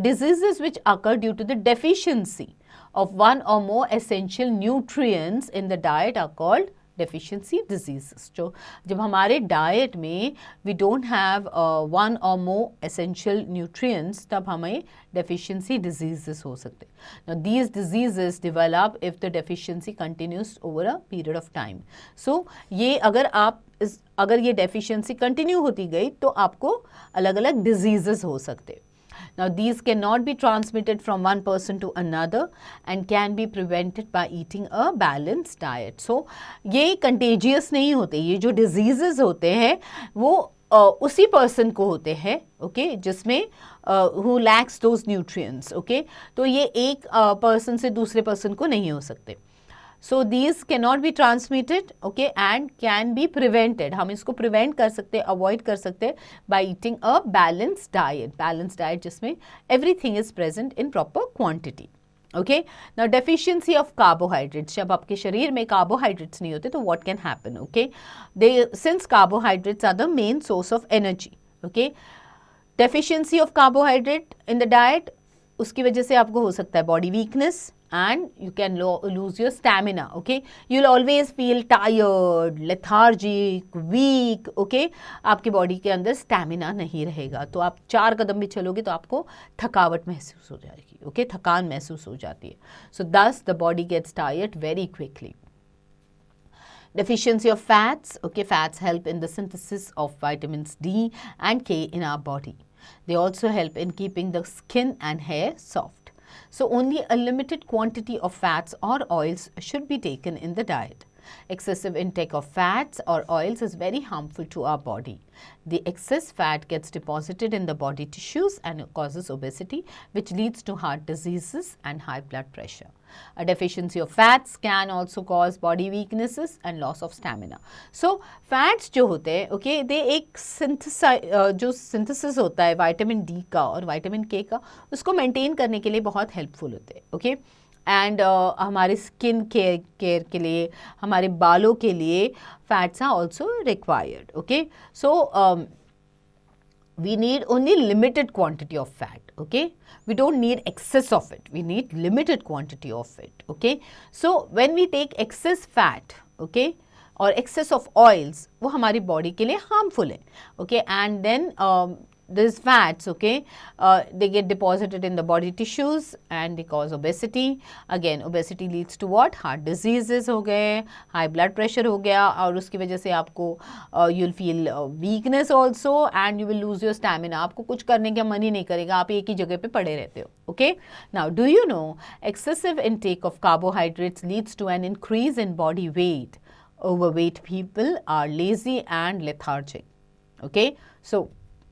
Speaker 1: diseases which occur due to the deficiency of one or more essential nutrients in the diet are called deficiency diseases. जो जब हमारे diet में we don't have one or more essential nutrients, तब हमें deficiency diseases हो सकते हैं. Now these diseases develop if the deficiency continues over a period of time. So ये अगर ये deficiency continue होती गई तो आपको अलग अलग diseases हो सकते हैं. Now these cannot be transmitted from one person to another and can be prevented by eating a balanced diet. So ये contagious नहीं होते, ये जो diseases होते हैं वो उसी person को होते हैं, okay, जिसमें who lacks those nutrients, okay, तो ये एक person से दूसरे person को नहीं हो सकते. So these cannot be transmitted, okay, and can be prevented. हम इसको prevent कर सकते हैं, avoid कर सकते हैं by eating a balanced diet. Balanced diet जिसमें everything is present in proper quantity. Okay. Now deficiency of carbohydrates. जब आपके शरीर में carbohydrates नहीं होते तो what can happen? Okay. Since carbohydrates are the main source of energy. Okay. Deficiency of carbohydrate in the diet, उसकी वजह से आपको हो सकता है body weakness. And you can lose your stamina, okay. You'll always feel tired, lethargic, weak, okay. आपके body के अंदर स्टैमिना नहीं रहेगा, तो आप 4 कदम भी चलोगे तो आपको थकावट महसूस हो जाएगी, okay, थकान महसूस हो जाती है. So thus the body gets tired very quickly. Deficiency of fats, okay, fats help in the synthesis of vitamins D and K in our body. They also help in keeping the skin and hair soft. So only a limited quantity of fats or oils should be taken in the diet. Excessive intake of fats or oils is very harmful to our body. The excess fat gets deposited in the body tissues and causes obesity, which leads to heart diseases and high blood pressure. A deficiency of fats can also cause body weaknesses and loss of stamina. So fats जो होते हैं, okay, they एक जो synthesis होता है vitamin D का और vitamin K का, उसको maintain करने के लिए बहुत helpful होते हैं, okay. एंड हमारे स्किन केयर के लिए, हमारे बालों के लिए fats are also required, okay. So we need only limited quantity of fat, okay. We don't need excess of it, we need limited quantity of it, okay. So when we take excess fat, okay, or excess of oils, वो हमारी body के लिए harmful है, okay. And then these fats, okay, they get deposited in the body tissues and they cause obesity. Again, obesity leads to what? Heart diseases हो गए, high blood pressure हो गया, और उसकी वजह से आपको you'll feel weakness also and you will lose your stamina. आपको कुछ करने का मन ही नहीं करेगा, आप एक ही जगह पे पड़े रहते हो, okay. Now, do you know excessive intake of carbohydrates leads to an increase in body weight? Overweight people are lazy and lethargic, okay. So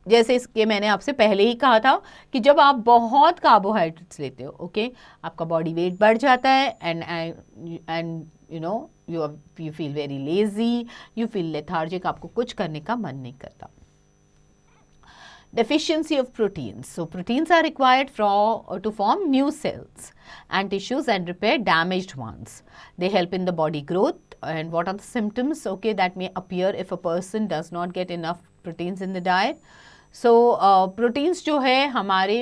Speaker 1: जैसे इसके मैंने आपसे पहले ही कहा था कि जब आप बहुत कार्बोहाइड्रेट्स लेते हो, ओके, आपका बॉडी वेट बढ़ जाता है and you know you feel very lazy, you feel lethargic, आपको कुछ करने का मन नहीं करता. Deficiency of proteins. So proteins are required to form new cells and tissues and repair damaged ones. They help in the body growth. And what are the symptoms, okay, that may appear if a person does not get enough proteins in the diet? So proteins जो है हमारे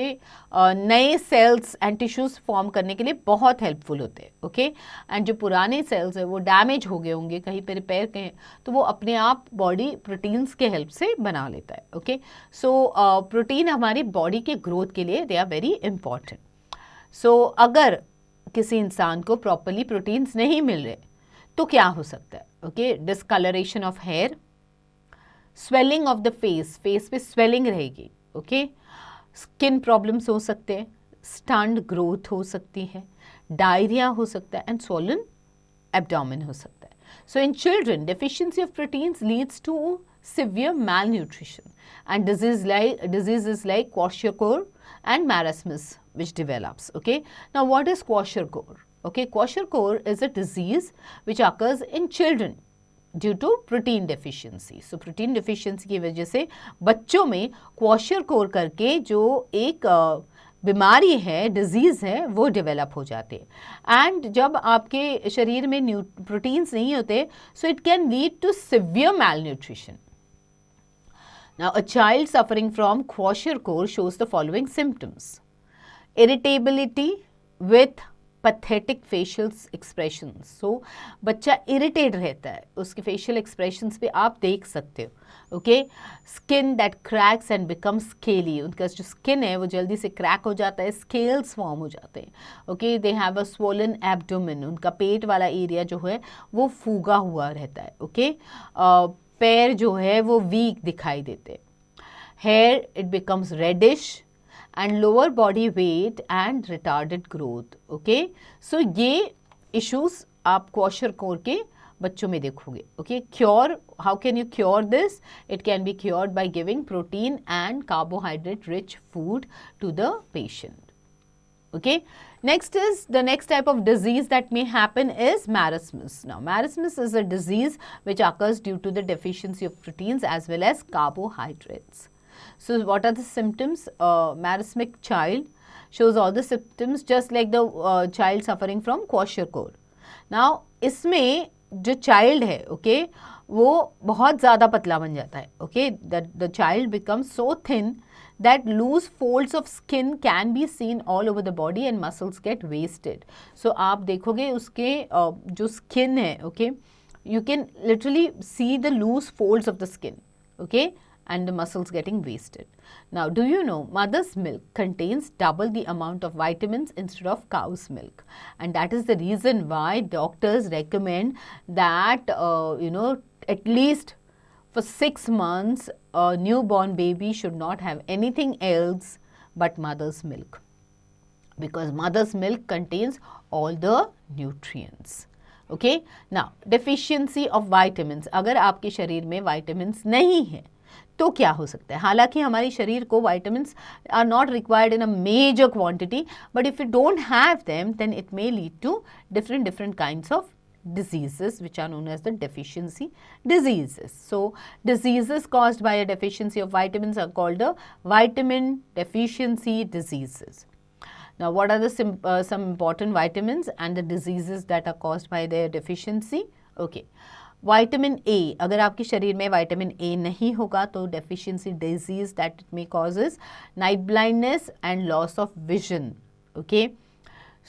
Speaker 1: नए sales and tissues form करने के लिए बहुत helpful होते हैं, ओके. एंड जो पुराने सेल्स है वो डैमेज हो गए होंगे, कहीं पे रिपेयर के, तो वो अपने आप बॉडी प्रोटीन्स के हेल्प से बना लेता है, ओके. सो प्रोटीन हमारी बॉडी के ग्रोथ के लिए दे आर वेरी इंपॉर्टेंट. सो अगर किसी इंसान को प्रॉपरली प्रोटीन्स नहीं मिल रहे तो क्या हो सकता है, okay. Discolouration of hair, swelling of the face पे स्वेलिंग रहेगी, ओके. स्किन प्रॉब्लम्स हो सकते हैं, स्टंट ग्रोथ हो सकती है, डायरिया हो सकता है एंड स्वोलन एब्डोमेन हो सकता है. So in children deficiency of proteins leads to severe malnutrition and diseases like kwashiorkor and marasmus which develops, okay. Now what is kwashiorkor? Okay, kwashiorkor is a disease which occurs in children due to protein deficiency. So protein deficiency की वजह से बच्चों में kwashiorkor करके जो एक बीमारी है, डिजीज़ है, वो डेवलप हो जाते हैं। एंड जब आपके शरीर में प्रोटीन्स नहीं होते, so it can lead to severe malnutrition. Now, a child suffering from kwashiorkor shows the following symptoms: irritability with pathetic facial expressions. So, बच्चा irritate रहता है, उसके facial expressions पे आप देख सकते हो. Okay, skin that cracks and becomes scaly. उनका जो skin है वो जल्दी से crack हो जाता है, scales form हो जाते हैं. Okay, they have a swollen abdomen. उनका पेट वाला area जो है वो फूगा हुआ रहता है. Okay, पैर जो है वो वीक दिखाई देते. Hair it becomes reddish and lower body weight and retarded growth. Okay, so ये इश्यूज आप क्वाशरकोर के बच्चों में देखोगे. Okay, cure, how can you cure this? It can be cured by giving protein and carbohydrate rich food to the patient. Okay, next is the next type of disease that may happen is marasmus. Now, marasmus is a disease which occurs due to the deficiency of proteins as well as carbohydrates. So, what are the symptoms? Marasmic child shows all the symptoms just like the child suffering from kwashiorkor. Now, इसमें जो child है, okay, वो बहुत ज़्यादा पतला बन जाता है. Okay, that the child becomes so thin that loose folds of skin can be seen all over the body and muscles get wasted. So आप देखोगे उसके जो skin है, okay, you can literally see the loose folds of the skin, okay, and the muscles getting wasted. Now, do you know mother's milk contains double the amount of vitamins instead of cow's milk, and that is the reason why doctors recommend that at least for 6 months, a newborn baby should not have anything else but mother's milk, because mother's milk contains all the nutrients. Okay, now deficiency of vitamins. अगर आपके शरीर में vitamins नहीं है तो क्या हो सकता है? हालांकि हमारे शरीर को vitamins are not required in a major quantity, but if you don't have them, then it may lead to different kinds of diseases which are known as the deficiency diseases. So, diseases caused by a deficiency of vitamins are called the vitamin deficiency diseases. Now, what are the some important vitamins and the diseases that are caused by their deficiency? Okay, vitamin A. अगर आपके शरीर में vitamin A नहीं होगा तो deficiency disease that it may causes night blindness and loss of vision. Okay.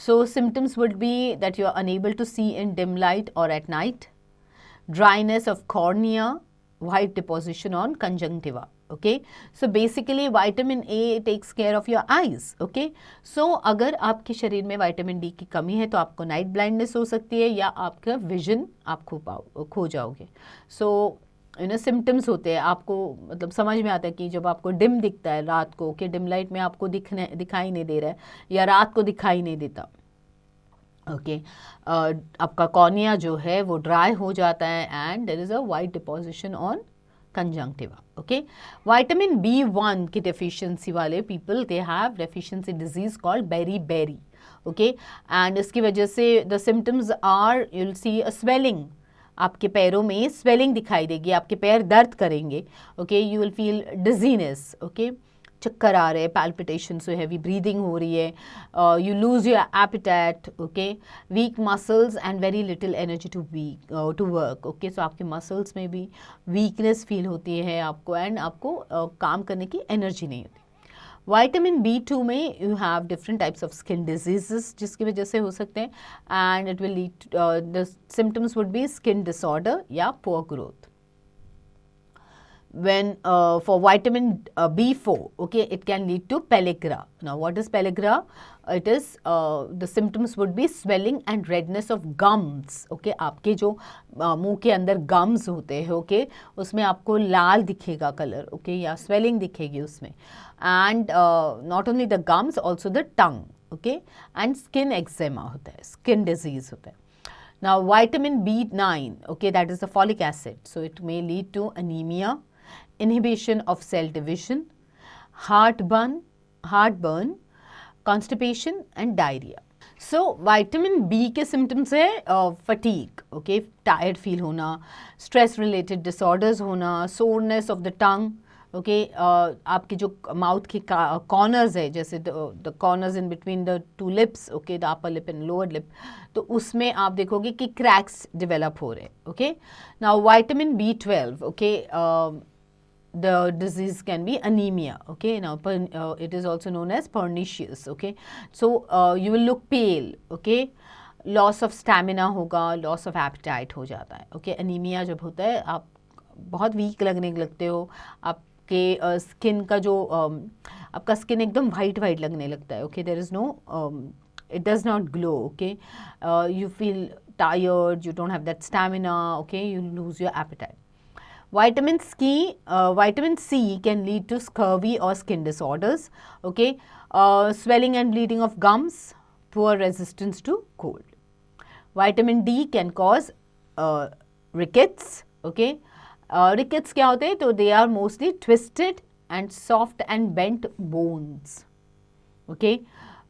Speaker 1: So, symptoms would be that you are unable to see in dim light or at night, dryness of cornea, white deposition on conjunctiva. Okay, so basically vitamin A takes care of your eyes. Okay, so अगर आपके शरीर में vitamin D की कमी है तो आपको night blindness हो सकती है या आपका vision आप खो जाओगे. So सिम्टम्स होते हैं, आपको मतलब समझ में आता है कि जब आपको डिम दिखता है रात को, कि डिम लाइट में आपको दिखाई नहीं दे रहा है या रात को दिखाई नहीं देता. ओके, आपका कॉर्निया जो है वो ड्राई हो जाता है and there is a white deposition on conjunctiva. Okay, vitamin B1 की डेफिशिएंसी वाले people they have deficiency disease called beri. Okay, and इसकी वजह से the symptoms are, you will see a swelling. आपके पैरों में स्वेलिंग दिखाई देगी, आपके पैर दर्द करेंगे. Okay, you will feel dizziness. Okay, चक्कर आ रहे हैं, पैल्पिटेशन, सो हैवी ब्रीदिंग हो रही है, you lose your appetite. Okay, weak muscles and very little energy to work. Okay, so आपके मसल्स में भी वीकनेस फील होती है आपको एंड आपको काम करने की एनर्जी नहीं होती. विटामिन B2 में you have different types of skin diseases जिसकी वजह से हो सकते हैं and it will lead, the symptoms would be skin disorder या poor growth. When for vitamin B4, okay, it can lead to pellagra. Now, what is pellagra? It is the symptoms would be swelling and redness of gums. Okay, आपके जो मुंह के अंदर gums होते हैं, okay, उसमें आपको लाल दिखेगा कलर, okay, या swelling दिखेगी उसमें. And not only the gums, also the tongue, okay, and skin eczema होता है, skin disease होता है. Now, vitamin B9, okay, that is the folic acid. So, it may lead to anemia, inhibition of cell division, heartburn, constipation and diarrhea. So, vitamin B के symptoms है fatigue, okay, tired feel होना, stress related disorders होना, soreness of the tongue, okay आपके जो mouth के corners है, जैसे the corners in between the two lips, okay, the upper lip and lower lip, तो उसमें आप देखोगे कि क्रैक्स डेवलप हो रहे हैं. Okay, now vitamin B12, okay, the disease can be anemia. Okay, now it is also known as pernicious. Okay, so you will look pale. Okay, loss of stamina होगा, loss of appetite हो जाता है. Okay, anaemia जब होता है आप बहुत week लगने लगते हो, आपके स्किन का जो आपका स्किन एकदम वाइट वाइट लगने लगता है. Okay, there is no, it does not glow. Okay, you feel tired, you don't have that stamina. Okay, you lose your appetite. Vitamin C can lead to scurvy or skin disorders. Okay, swelling and bleeding of gums, poor resistance to cold. Vitamin D can cause rickets. Okay, rickets क्या होते हैं? तो they are mostly twisted and soft and bent bones. Okay,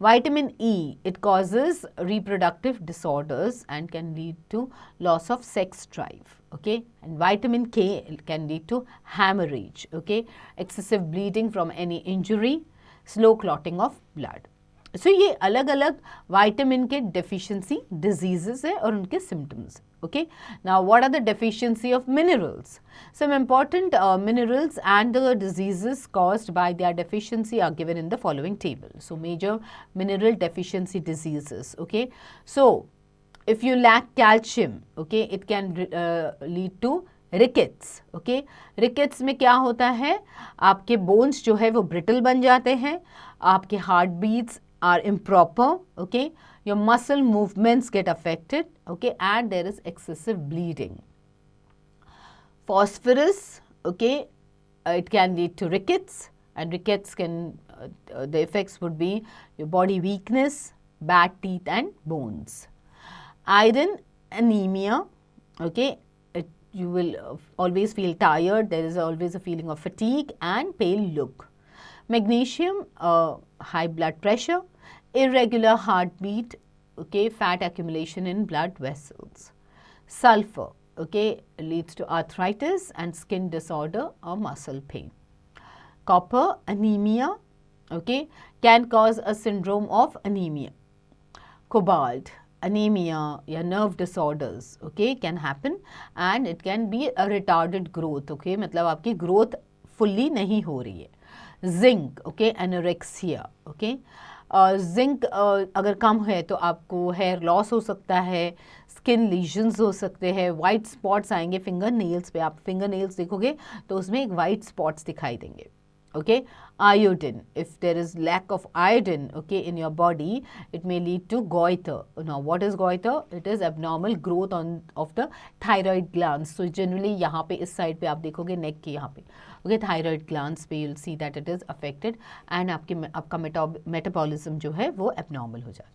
Speaker 1: vitamin E, it causes reproductive disorders and can lead to loss of sex drive. Okay, and vitamin K can lead to hemorrhage. Okay, excessive bleeding from any injury, slow clotting of blood. So ये अलग अलग vitamin के deficiency diseases है और उनके symptoms. Okay, now what are the deficiency of minerals? Some important minerals and the diseases caused by their deficiency are given in the following table. So major mineral deficiency diseases. Okay, so if you lack calcium, okay, it can lead to rickets. Okay, rickets में क्या होता है? आपके bones जो है वो brittle बन जाते हैं, आपके heart beats are improper. Okay, your muscle movements get affected. Okay, and there is excessive bleeding. Phosphorus, okay, it can lead to rickets, and rickets can the effects would be your body weakness, bad teeth and bones. Iron, anemia. Okay, you will always feel tired, there is always a feeling of fatigue and pale look. Magnesium, high blood pressure, irregular heartbeat, okay, fat accumulation in blood vessels. Sulfur, okay, leads to arthritis and skin disorder or muscle pain. Copper, anemia, okay, can cause a syndrome of anemia. Cobalt, anemia या nerve disorders, okay, can happen and it can be a retarded growth. Okay, मतलब आपकी growth fully नहीं हो रही है. Zinc, okay, anorexia. Okay, zinc अगर कम है तो आपको हेयर लॉस हो सकता है, स्किन लीजन्स हो सकते हैं, वाइट स्पॉट्स आएंगे फिंगर नेल्स पे. आप फिंगर नेल्स देखोगे तो उसमें एक वाइट स्पॉट्स दिखाई देंगे. Okay, iodine, if there is lack of iodine, okay, in your body, it may lead to goiter. Now what is goiter? It is abnormal growth of the thyroid glands. So generally यहाँ पे इस side पे आप देखोगे नेक के यहाँ पे, okay, thyroid glands पे you'll see that it is affected and आपका मेटाबॉलिज्म जो है वो abnormal हो जाता है.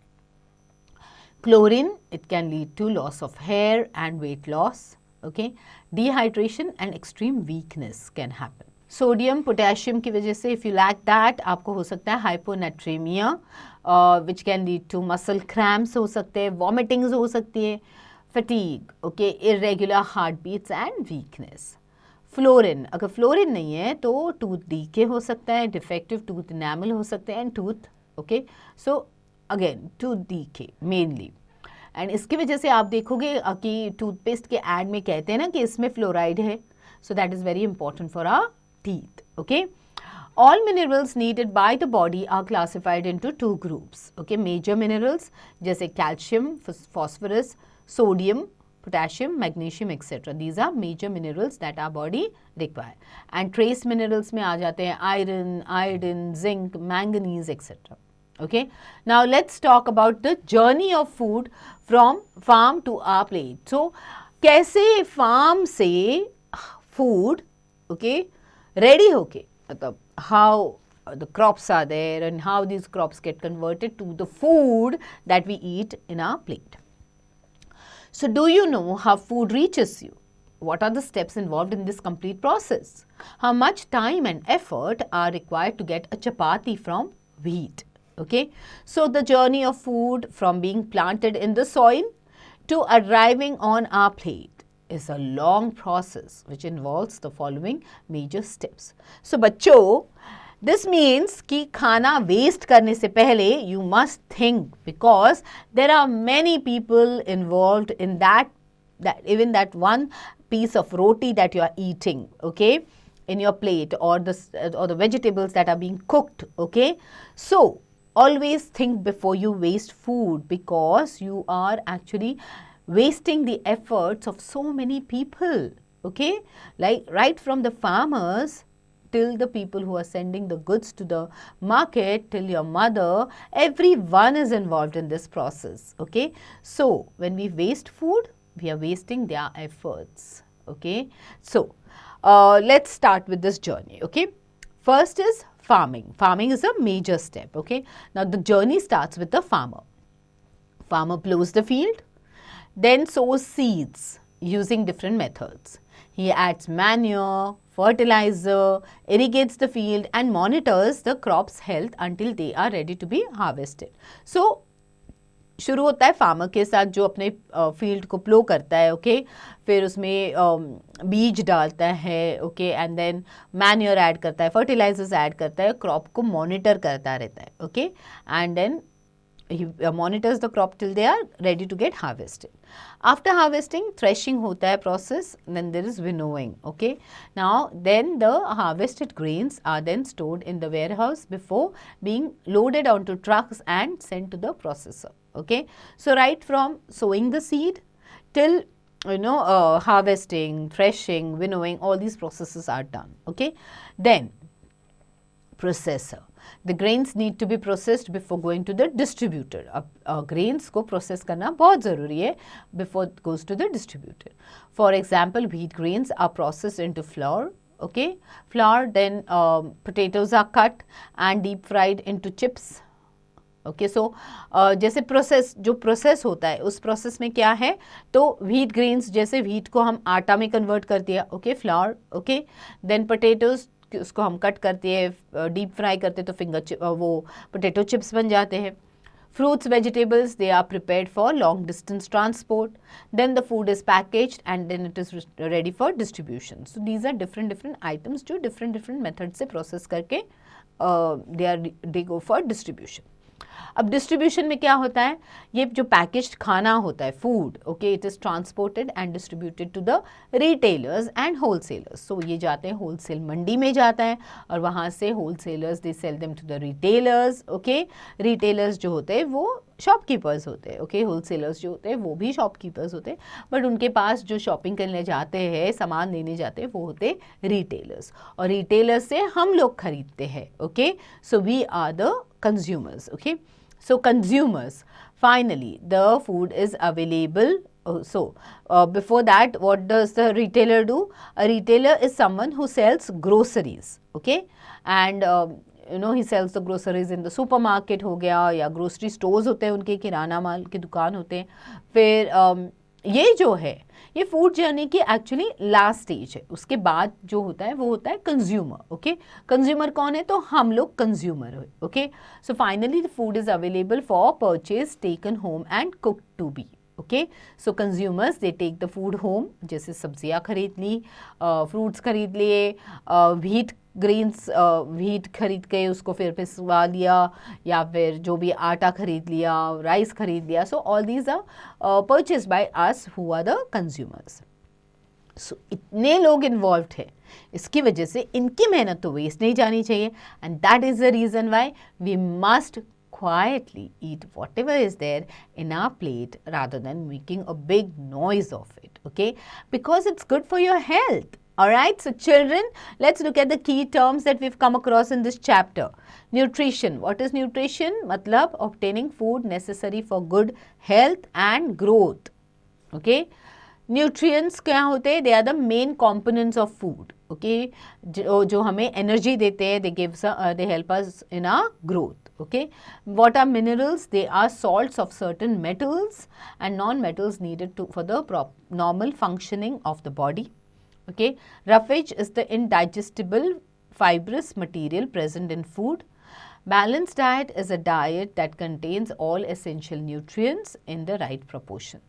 Speaker 1: Chlorine, it can lead to loss of hair and weight loss. Okay, dehydration and extreme weakness can happen. Sodium potassium की वजह से इफ़ यू लैक दैट आपको हो सकता है hyponatraemia which can lead to muscle cramps हो सकते हैं, वॉमिटिंग्स हो सकती है, fatigue, okay, irregular heartbeats and weakness. Fluorine, अगर फ्लोरिन नहीं है तो टूथ डीके हो सकता है, डिफेक्टिव टूथ इनेमल हो सकते हैं and tooth, okay, so again tooth decay mainly. And इसकी वजह से आप देखोगे कि टूथपेस्ट के एड में कहते हैं ना कि इसमें फ्लोराइड है, so that is very important for our teeth. Okay, all minerals needed by the body are classified into two groups. Okay, major minerals जैसे calcium, phosphorus, sodium, potassium, magnesium, etc. These are major minerals that our body require. And trace minerals में आ जाते हैं iron, iodine, zinc, manganese, etc. Okay, now let's talk about the journey of food from farm to our plate. So कैसे farm से food, okay, ready होके, मतलब how the crops are there and how these crops get converted to the food that we eat in our plate. So do you know how food reaches you? What are the steps involved in this complete process? How much time and effort are required to get a chapati from wheat? Okay, so the journey of food from being planted in the soil to arriving on our plate. is a long process which involves the following major steps. So बच्चों, this means कि खाना waste करने से पहले you must think, because there are many people involved in that even that one piece of roti that you are eating, okay, in your plate, or the vegetables that are being cooked, okay. So always think before you waste food, because you are actually wasting the efforts of so many people, okay, like right from the farmers till the people who are sending the goods to the market, till your mother, everyone is involved in this process, okay. So when we waste food, we are wasting their efforts, okay. So let's start with this journey, okay. First is farming. Farming is a major step, okay. Now the journey starts with the farmer. Farmer plows the field, then sows seeds using different methods. He adds manure, fertilizer, irrigates the field and monitors the crop's health until they are ready to be harvested. So शुरू होता है farmer के साथ, जो अपने field को प्लो करता है, ओके, फिर उसमें बीज डालता है, okay, and then manure add करता है, फर्टिलाइजर्स ऐड करता है, क्रॉप को मॉनिटर करता रहता है, okay, and then he monitors the crop till they are ready to get harvested. After harvesting, threshing hota hai process, then there is winnowing, okay. Now then the harvested grains are then stored in the warehouse before being loaded onto trucks and sent to the processor, okay. So right from sowing the seed till harvesting, threshing, winnowing, all these processes are done, okay. Then processor. The grains need to be processed before going to the distributor. अब grains को process करना बहुत ज़रूरी है before it goes to the distributor. For example, wheat grains are processed into flour, okay. Flour, then potatoes are cut and deep fried into chips. Okay, so जैसे जो process होता है उस प्रोसेस में क्या है, तो व्हीट ग्रेन्स, जैसे व्हीट को हम आटा में कन्वर्ट कर दिया, okay, flower, okay, then potatoes, उसको हम कट करते हैं, डीप फ्राई करते हैं, तो वो पोटैटो चिप्स बन जाते हैं. Fruits, vegetables, they are prepared for long distance transport. Then the food is packaged and then it is ready for distribution. So these are different items जो different methods से process करके they go for distribution. अब distribution में क्या होता है, ये जो पैकेज्ड खाना होता है, food, okay, it is transported and distributed to the retailers and wholesalers. So ये जाते हैं होलसेल मंडी में जाता है और वहाँ से wholesalers they sell them to the retailers, okay. Retailers जो होते हैं वो शॉपकीपर्स होते हैं, ओके. होलसेलर्स जो होते हैं वो भी शॉपकीपर्स होते हैं, बट उनके पास जो शॉपिंग करने जाते हैं, सामान लेने जाते हैं, वो होते हैं रिटेलर्स, और रिटेलर्स से हम लोग खरीदते हैं, okay. So we are the consumers, okay. So consumers, finally the food is available. Before that, what does the retailer do? A retailer is someone who sells groceries, okay, and he sells the groceries in the supermarket हो गया, या grocery stores होते हैं उनके, किराना माल की दुकान होते हैं. फिर ये जो है ये फूड जर्नी की एक्चुअली लास्ट स्टेज है. उसके बाद जो होता है वो होता है कंज्यूमर, ओके. कंज्यूमर कौन है, तो हम लोग कंज्यूमर है, okay. So finally the food is available for purchase, taken home and cook to be, okay. So consumers they take the food home, जैसे सब्जियां खरीद ली, फ्रूट्स खरीद लिए, व्हीट ग्रेन्स, व्हीट खरीद के उसको फिर पिसवा लिया, या फिर जो भी आटा खरीद लिया, राइस खरीद लिया. So all these are purchase by us who are the consumers. So इतने लोग इन्वॉल्व है, इसकी वजह से इनकी मेहनत तो वेस्ट नहीं जानी चाहिए, and that is the reason why we must quietly eat whatever is there in our plate rather than making a big noise of it, okay, because it's good for your health. All right, so children, let's look at the key terms that we've come across in this chapter. Nutrition. What is nutrition? Matlab obtaining food necessary for good health and growth, okay. Nutrients क्या होते हैं? They are the main components of food, okay, जो हमें energy देते हैं, they help us in our growth. Okay, what are minerals? They are salts of certain metals and non-metals needed for the normal functioning of the body. Okay, roughage is the indigestible fibrous material present in food. Balanced diet is a diet that contains all essential nutrients in the right proportion.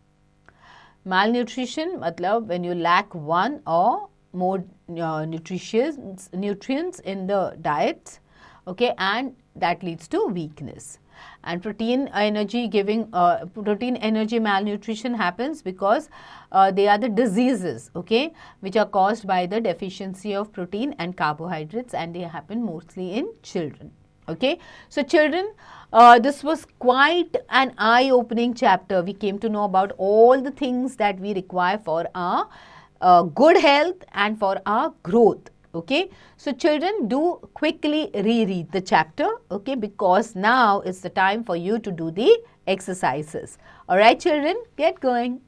Speaker 1: Malnutrition matlab when you lack one or more nutrients in the diet, okay, and that leads to weakness. And protein energy malnutrition happens because they are the diseases, okay, which are caused by the deficiency of protein and carbohydrates, and they happen mostly in children. Okay, so children, this was quite an eye-opening chapter. We came to know about all the things that we require for our good health and for our growth. Okay, so children, do quickly reread the chapter, okay, because now is the time for you to do the exercises. All right, children, get going.